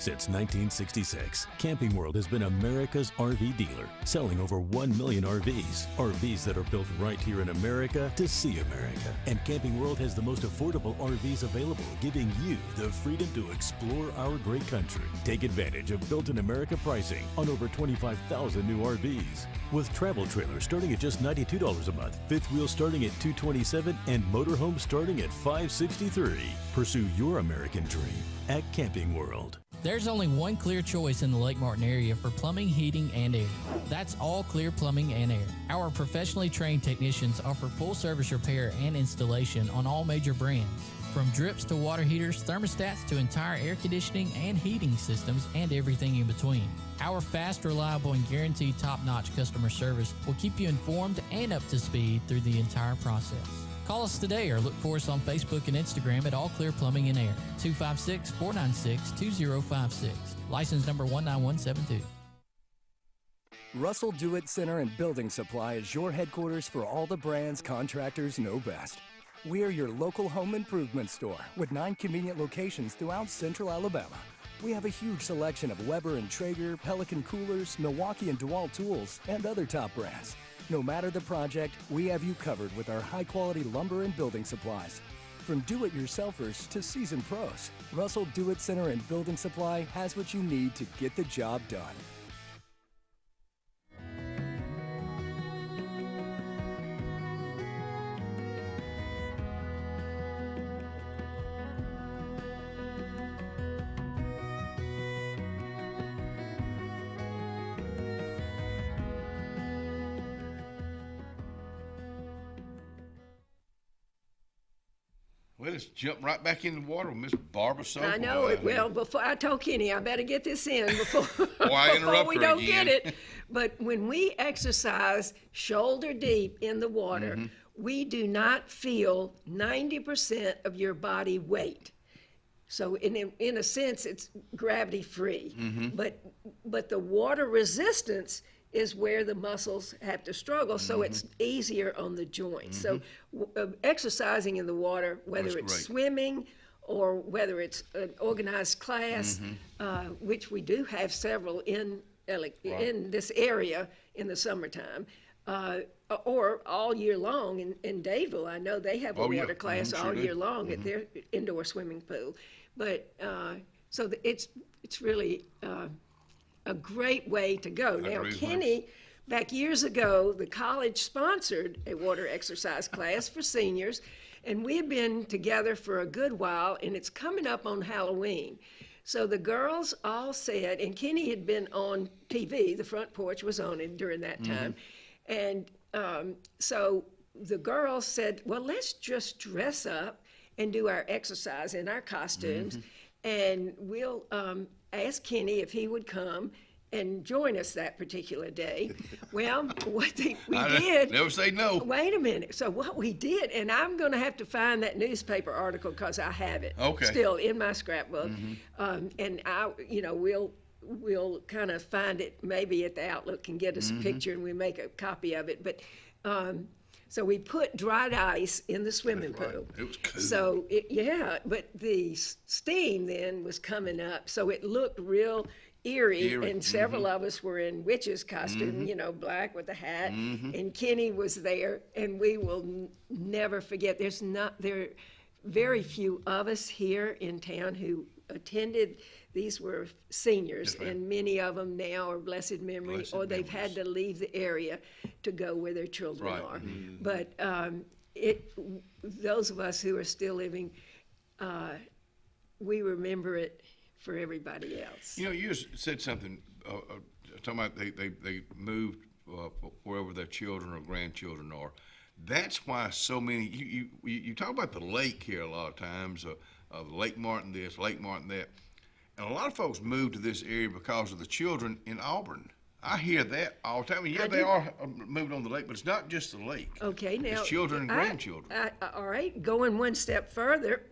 Since 1966, Camping World has been America's RV dealer, selling over 1 million RVs. RVs that are built right here in America to see America. And Camping World has the most affordable RVs available, giving you the freedom to explore our great country. Take advantage of Built in America pricing on over 25,000 new RVs. With travel trailers starting at just $92 a month, fifth wheel starting at $227, and motorhome starting at $563. Pursue your American dream at Camping World. There's only one clear choice in the Lake Martin area for plumbing, heating, and air. That's All Clear Plumbing and Air. Our professionally trained technicians offer full service repair and installation on all major brands. From drips to water heaters, thermostats to entire air conditioning and heating systems, and everything in between. Our fast, reliable, and guaranteed top-notch customer service will keep you informed and up to speed through the entire process. Call us today or look for us on Facebook and Instagram at All Clear Plumbing and Air, 256-496-2056. License number 19172. Russell Do-It Center and Building Supply is your headquarters for all the brands contractors know best. We are your local home improvement store with 9 convenient locations throughout central Alabama. We have a huge selection of Weber and Traeger, Pelican coolers, Milwaukee and DeWalt tools, and other top brands. No matter the project, we have you covered with our high-quality lumber and building supplies. From do-it-yourselfers to seasoned pros, Russell Do-It Center and Building Supply has what you need to get the job done. Well, let's jump right back in the water with Miss Barbara Soper. I know it. Well, before I told Kenny, I better get this in before, before we don't get it. But when we exercise shoulder deep in the water, we do not feel 90% of your body weight. So in a sense, it's gravity free. But the water resistance is where the muscles have to struggle, so it's easier on the joints. So exercising in the water, whether it's swimming or whether it's an organized class, which we do have several in this area in the summertime, or all year long. In Dadeville, I know they have a water class all year long at their indoor swimming pool. But so it's really a great way to go. Now, Kenny, back years ago, the college sponsored a water exercise class for seniors, and we've been together for a good while, and it's coming up on Halloween. So the girls all said, and Kenny had been on TV, the Front Porch was on it during that time, and so the girls said, well, let's just dress up and do our exercise in our costumes, and we'll asked Kenny if he would come and join us that particular day. Well, what we did... Never say no. Wait a minute. So what we did, and I'm going to have to find that newspaper article because I have it still in my scrapbook. And we'll kind of find it maybe at the Outlook and get us a picture and we make a copy of it. But so we put dried ice in the swimming pool. It was cool. So, but the steam then was coming up, so it looked real eerie. And several of us were in witches' costume, black with a hat, and Kenny was there, and we will never forget. There are very few of us here in town who attended. These were seniors, and many of them now are blessed memory, or they've had to leave the area to go where their children are. But those of us who are still living, we remember it for everybody else. You know, you just said something, talking about they moved wherever their children or grandchildren are. That's why so many, you talk about the lake here a lot of times, Lake Martin this, Lake Martin that, and a lot of folks move to this area because of the children in Auburn. I hear that all the time. Yeah, they are moving on the lake, but it's not just the lake. Okay, now. It's children and grandchildren. All right, going one step further,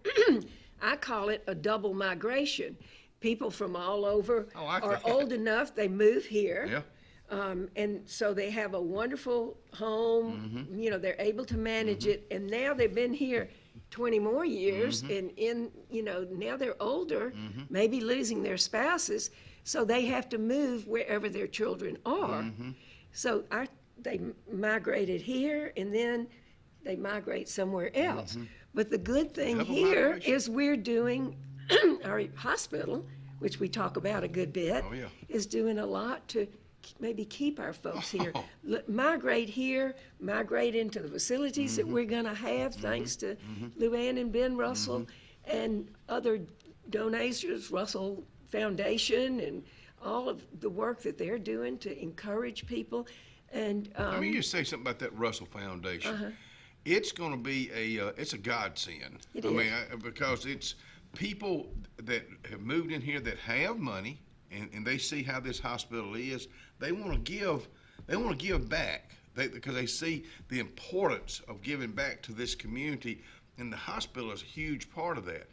I call it a double migration. People from all over are old enough, they move here. Yeah. And so they have a wonderful home, you know, they're able to manage it, and now they've been here 20 more years, and you know, now they're older, maybe losing their spouses, so they have to move wherever their children are. So they migrated here, and then they migrate somewhere else. But the good thing here is we're doing, our hospital, which we talk about a good bit, is doing a lot to maybe keep our folks here. Migrate here, migrate into the facilities that we're going to have, thanks to Luann and Ben Russell and other donors, Russell Foundation, and all of the work that they're doing to encourage people. And I mean, you just say something about that Russell Foundation. It's going to be it's a godsend. It is. I mean, because it's people that have moved in here that have money, and they see how this hospital is. They want to give. They want to give back because they see the importance of giving back to this community, and the hospital is a huge part of that.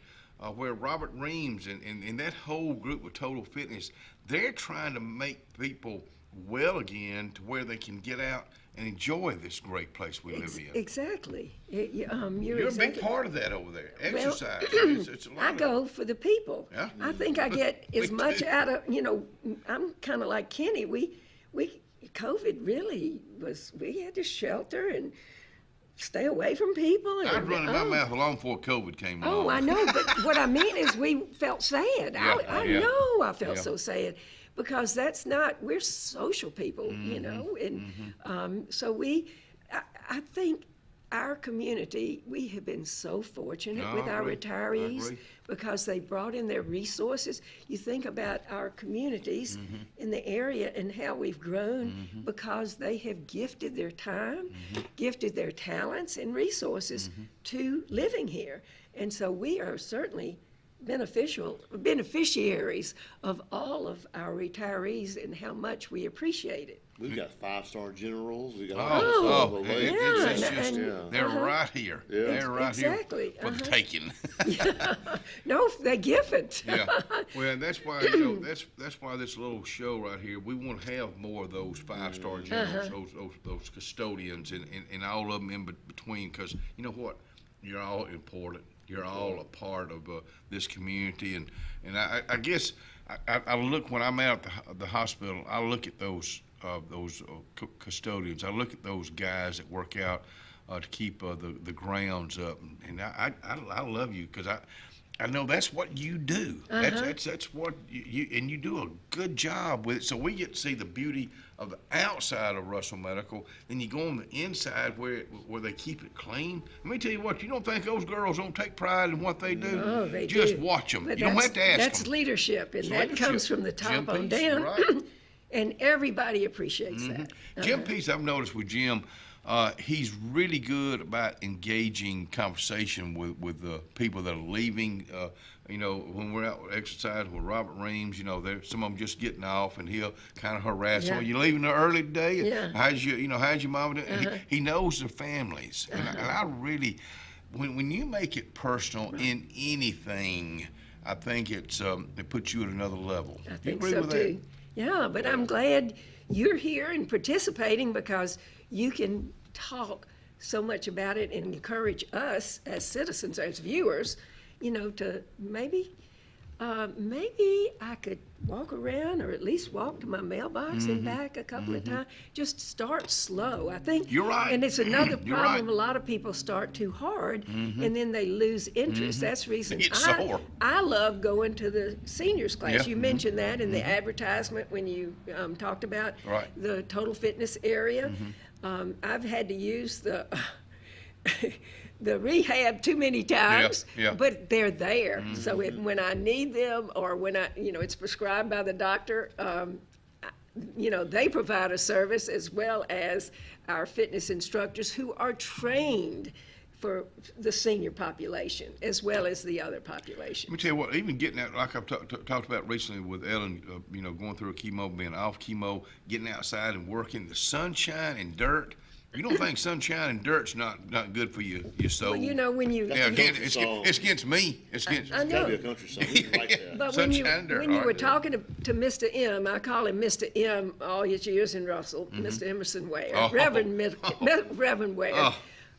Where Robert Reams and that whole group with Total Fitness, they're trying to make people well again to where they can get out and enjoy this great place we live in. Exactly. You're a exactly big part of that over there. Exercise. Well, it's a lot I go for the people. Yeah. I think I get as Me much too. out of, you know, I'm kind of like Kenny. We COVID really was, we had to shelter and stay away from people. And, I was running my mouth long before COVID came along. Oh, I know, but what I mean is we felt sad. I know I felt so sad, because that's not, we're social people, you know, and so I think our community, we have been so fortunate with our retirees because they brought in their resources. You think about our communities in the area and how we've grown because they have gifted their time, gifted their talents and resources to living here. And so we are certainly beneficiaries of all of our retirees and how much we appreciate it. We've got 5-star generals. We got they're right here. Yeah. They're right Exactly. here for the taking. No, they give it. Yeah. Well, that's why that's why this little show right here. We want to have more of those 5-star generals, those custodians, and all of them in between. Because you know what, you're all important. You're all a part of this community, and I guess I look when I'm out at the hospital. I look at those custodians. I look at those guys that work out to keep the grounds up, and I love you because I know that's what you do. That's what you do a good job with it. So we get to see the beauty of the outside of Russell Medical, and you go on the inside where they keep it clean. Let me tell you what, you don't think those girls don't take pride in what they do? Oh, they Just do. watch them. But You don't have to ask them. That's leadership, and that comes from the top Jim on Peace, down. right. And everybody appreciates that. Jim Peace, I've noticed with Jim, he's really good about engaging conversation with the people that are leaving. You know, when we're out exercising with Robert Reams, you know, some of them just getting off, and he'll kind of harass them. Yeah. Are you leaving early today? Yeah. How's your mama doing? He knows their families, and I really, when you make it personal in anything, I think it puts you at another level. I think you agree so with too. Yeah, but I'm glad you're here and participating because you can talk so much about it and encourage us as citizens, as viewers, you know, to maybe I could walk around or at least walk to my mailbox and back a couple of times. Just start slow. I think you're right. And it's another You're problem. right. A lot of people start too hard and then they lose interest. That's the reason I love going to the seniors class. Yeah. You mentioned that in the advertisement when you talked about the Total Fitness area. I've had to use the rehab too many times, Yeah. but they're there. So when I need them, or when it's prescribed by the doctor, they provide a service, as well as our fitness instructors who are trained for the senior population as well as the other population. Let me tell you what, even getting out, like I've talked about recently with Ellen, going through a chemo, being off chemo, getting outside and working, the sunshine and dirt. You don't think sunshine and dirt's not good for your soul? Well, when you... Yeah, again, it's against me. It's against... I know. Gotta be a country song. We like that. But Sunshine and dirt. when you were talking to Mr. M, I call him Mr. M all his years in Russell, Mr. Emerson Ware, Oh. Reverend Ware.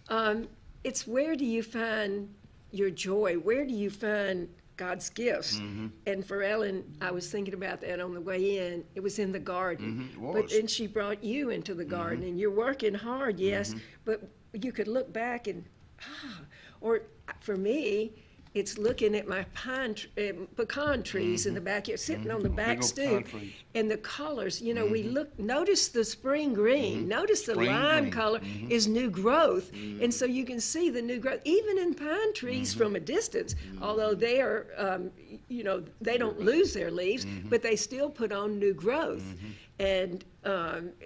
Oh. It's where do you find your joy? Where do you find God's gifts? And for Ellen, I was thinking about that on the way in. It was in the garden. It was. But then she brought you into the garden, and you're working hard, yes, but you could look back and, or for me, it's looking at my pecan trees in the backyard, sitting on the back Big old stoop, pine trees. and the colors. We notice the spring green, notice the Spring lime green. color is new growth, and so you can see the new growth even in pine trees from a distance. Although they are, they don't lose their leaves, but they still put on new growth, and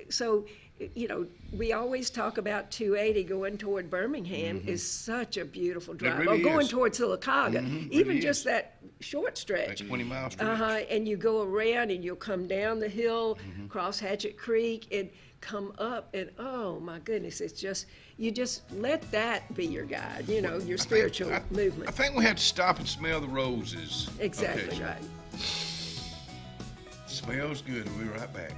so. We always talk about 280 going toward Birmingham is such a beautiful drive. really or going is. toward Sylacauga, even really just is. that short stretch. That 20-mile stretch. And you go around and you'll come down the hill, cross Hatchet Creek, and come up, and oh my goodness, you just let that be your guide, your spiritual movement. I think we have to stop and smell the roses. Exactly Okay. right. Smells good. We'll be right back.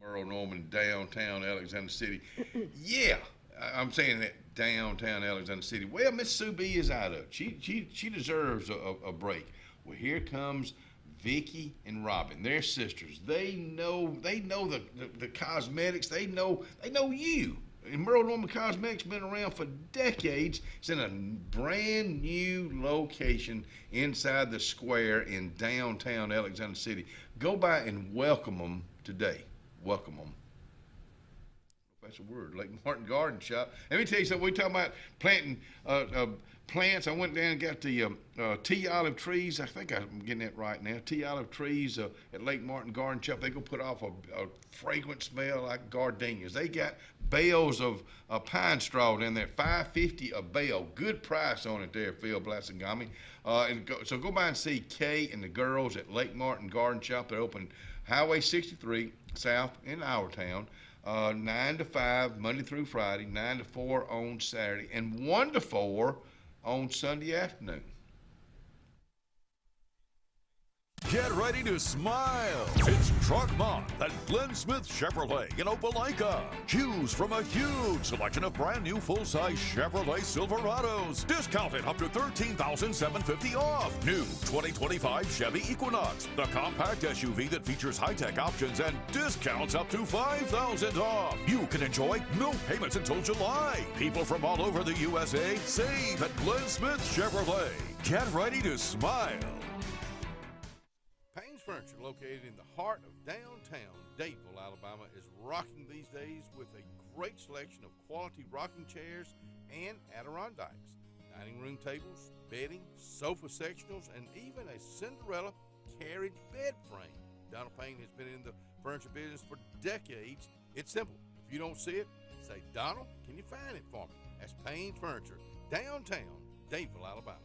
Merle Norman, downtown Alexander City. Yeah, I'm saying that, downtown Alexander City. Well, Miss Sue B is out of it. She deserves a break. Well, here comes Vicky and Robin. They're sisters. They know the cosmetics. They know you. And Merle Norman Cosmetics been around for decades. It's in a brand new location inside the square in downtown Alexander City. Go by and welcome them today. Welcome them. That's a word. Lake Martin Garden Shop. Let me tell you something. We talking about planting plants. I went down and got the tea olive trees. I think I'm getting that right now. Tea olive trees at Lake Martin Garden Shop. They gonna put off a fragrant smell like gardenias. They got bales of pine straw down there, $5.50 a bale. Good price on it there, Phil Blasingame. So go by and see Kay and the girls at Lake Martin Garden Shop. They're open Highway 63 South in our town. 9 to 5, Monday through Friday, 9 to 4 on Saturday, and 1 to 4 on Sunday afternoon. Get ready to smile. It's Truck Month at Glenn Smith Chevrolet in Opelika. Choose from a huge selection of brand new full-size Chevrolet Silverados. Discounted up to $13,750 off. New 2025 Chevy Equinox, the compact SUV that features high-tech options and discounts up to $5,000 off. You can enjoy no payments until July. People from all over the USA save at Glenn Smith Chevrolet. Get ready to smile. Furniture, located in the heart of downtown Dadeville, Alabama, is rocking these days with a great selection of quality rocking chairs and Adirondacks, dining room tables, bedding, sofa sectionals, and even a Cinderella carriage bed frame. Donald Payne has been in the furniture business for decades. It's simple. If you don't see it, say, Donald, can you find it for me? That's Payne Furniture, downtown Dadeville, Alabama.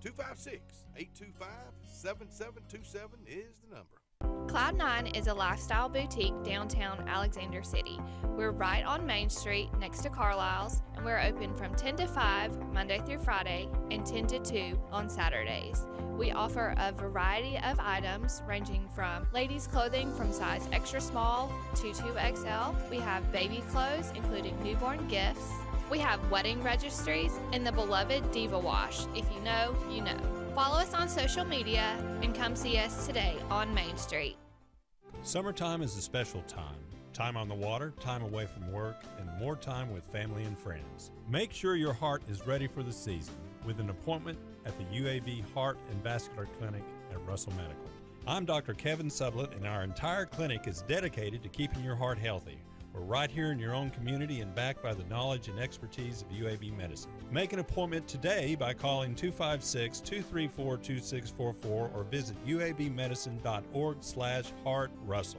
256-825-7727 is the number. Cloud9 is a lifestyle boutique downtown Alexander City. We're right on Main Street next to Carlisle's, and we're open from 10 to 5 Monday through Friday and 10 to 2 on Saturdays. We offer a variety of items ranging from ladies' clothing from size extra small to 2XL. We have baby clothes, including newborn gifts. We have wedding registries and the beloved Diva Wash. If you know, you know. Follow us on social media and come see us today on Main Street. Summertime is a special time. Time on the water, time away from work, and more time with family and friends. Make sure your heart is ready for the season with an appointment at the UAB Heart and Vascular Clinic at Russell Medical. I'm Dr. Kevin Sublett, and our entire clinic is dedicated to keeping your heart healthy. We're right here in your own community and backed by the knowledge and expertise of UAB Medicine. Make an appointment today by calling 256-234-2644 or visit uabmedicine.org/heartrussell.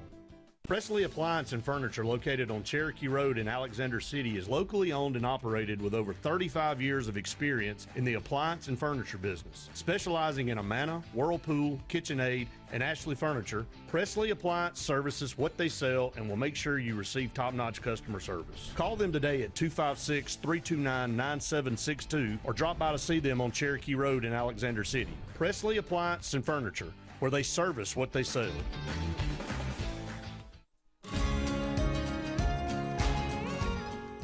Presley Appliance and Furniture, located on Cherokee Road in Alexander City, is locally owned and operated with over 35 years of experience in the appliance and furniture business. Specializing in Amana, Whirlpool, KitchenAid, and Ashley Furniture, Presley Appliance services what they sell and will make sure you receive top-notch customer service. Call them today at 256-329-9762 or drop by to see them on Cherokee Road in Alexander City. Presley Appliance and Furniture, where they service what they sell.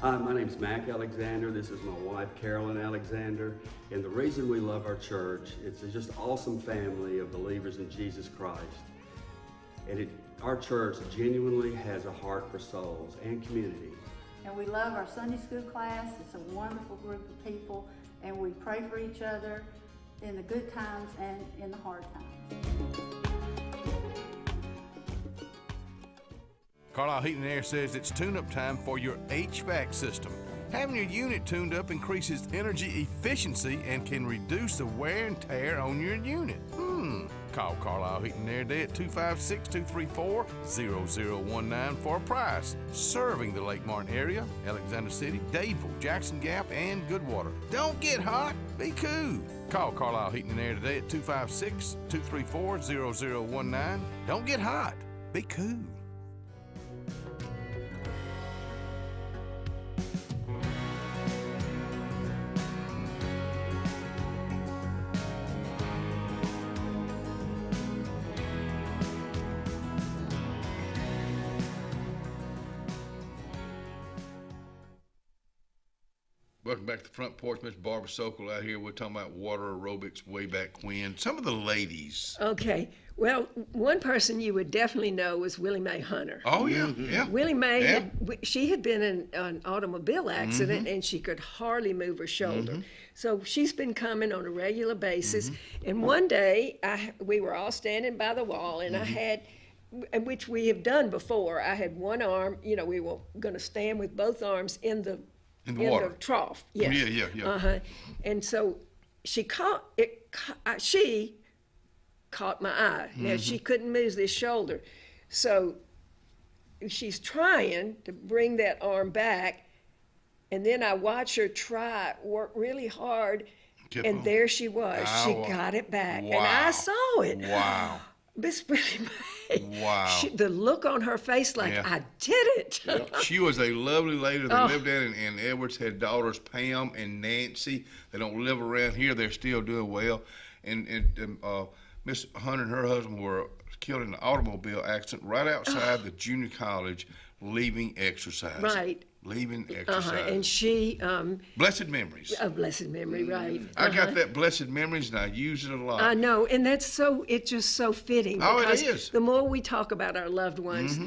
Hi, my name's Mac Alexander. This is my wife, Carolyn Alexander. And the reason we love our church, it's just an awesome family of believers in Jesus Christ. And our church genuinely has a heart for souls and community. And we love our Sunday school class. It's a wonderful group of people. And we pray for each other in the good times and in the hard times. Carlisle Heating and Air says it's tune-up time for your HVAC system. Having your unit tuned up increases energy efficiency and can reduce the wear and tear on your unit. Call Carlisle Heating and Air today at 256-234-0019 for a price. Serving the Lake Martin area, Alexander City, Dadeville, Jackson Gap, and Goodwater. Don't get hot, be cool. Call Carlisle Heating and Air today at 256-234-0019. Don't get hot, be cool. Welcome back to the front porch. Miss Barbara Sokol out here. We're talking about water aerobics way back when. Some of the ladies. Okay. Well, one person you would definitely know was Willie Mae Hunter. Oh, yeah, yeah. Willie Mae, she had been in an automobile accident and she could hardly move her shoulder. So she's been coming on a regular basis. And one day, we were all standing by the wall and I had, which we have done before, I had one arm, we were going to stand with both arms in the water. The trough. Yes. Yeah. And so she caught my eye. Now she couldn't move this shoulder. So she's trying to bring that arm back. And then I watch her work really hard. And there she was. She got it back. Wow. And I saw it. Wow. Miss Willie Mae. Wow. The look on her face like, I did it. She was a lovely lady. They lived down in Edwards, had daughters Pam and Nancy. They don't live around here. They're still doing well. And Miss Hunter and her husband were killed in an automobile accident right outside the junior college, leaving exercise. Right. Leaving exercise. And she... blessed memories. A blessed memory, right. I got that blessed memories, and I use it a lot. I know, and it's just so fitting. Oh, it is. The more we talk about our loved ones,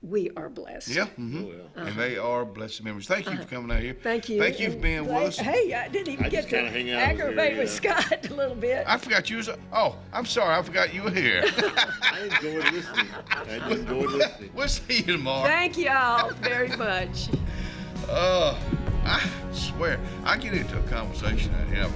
we are blessed. Yeah. And they are blessed memories. Thank you for coming out here. Thank you. Thank you for being with us. Hey, I didn't even get to aggravate with Scott a little bit. I forgot you was... Oh, I'm sorry. I forgot you were here. I enjoyed listening. We'll see you tomorrow. Thank y'all very much. I swear, I get into a conversation out here.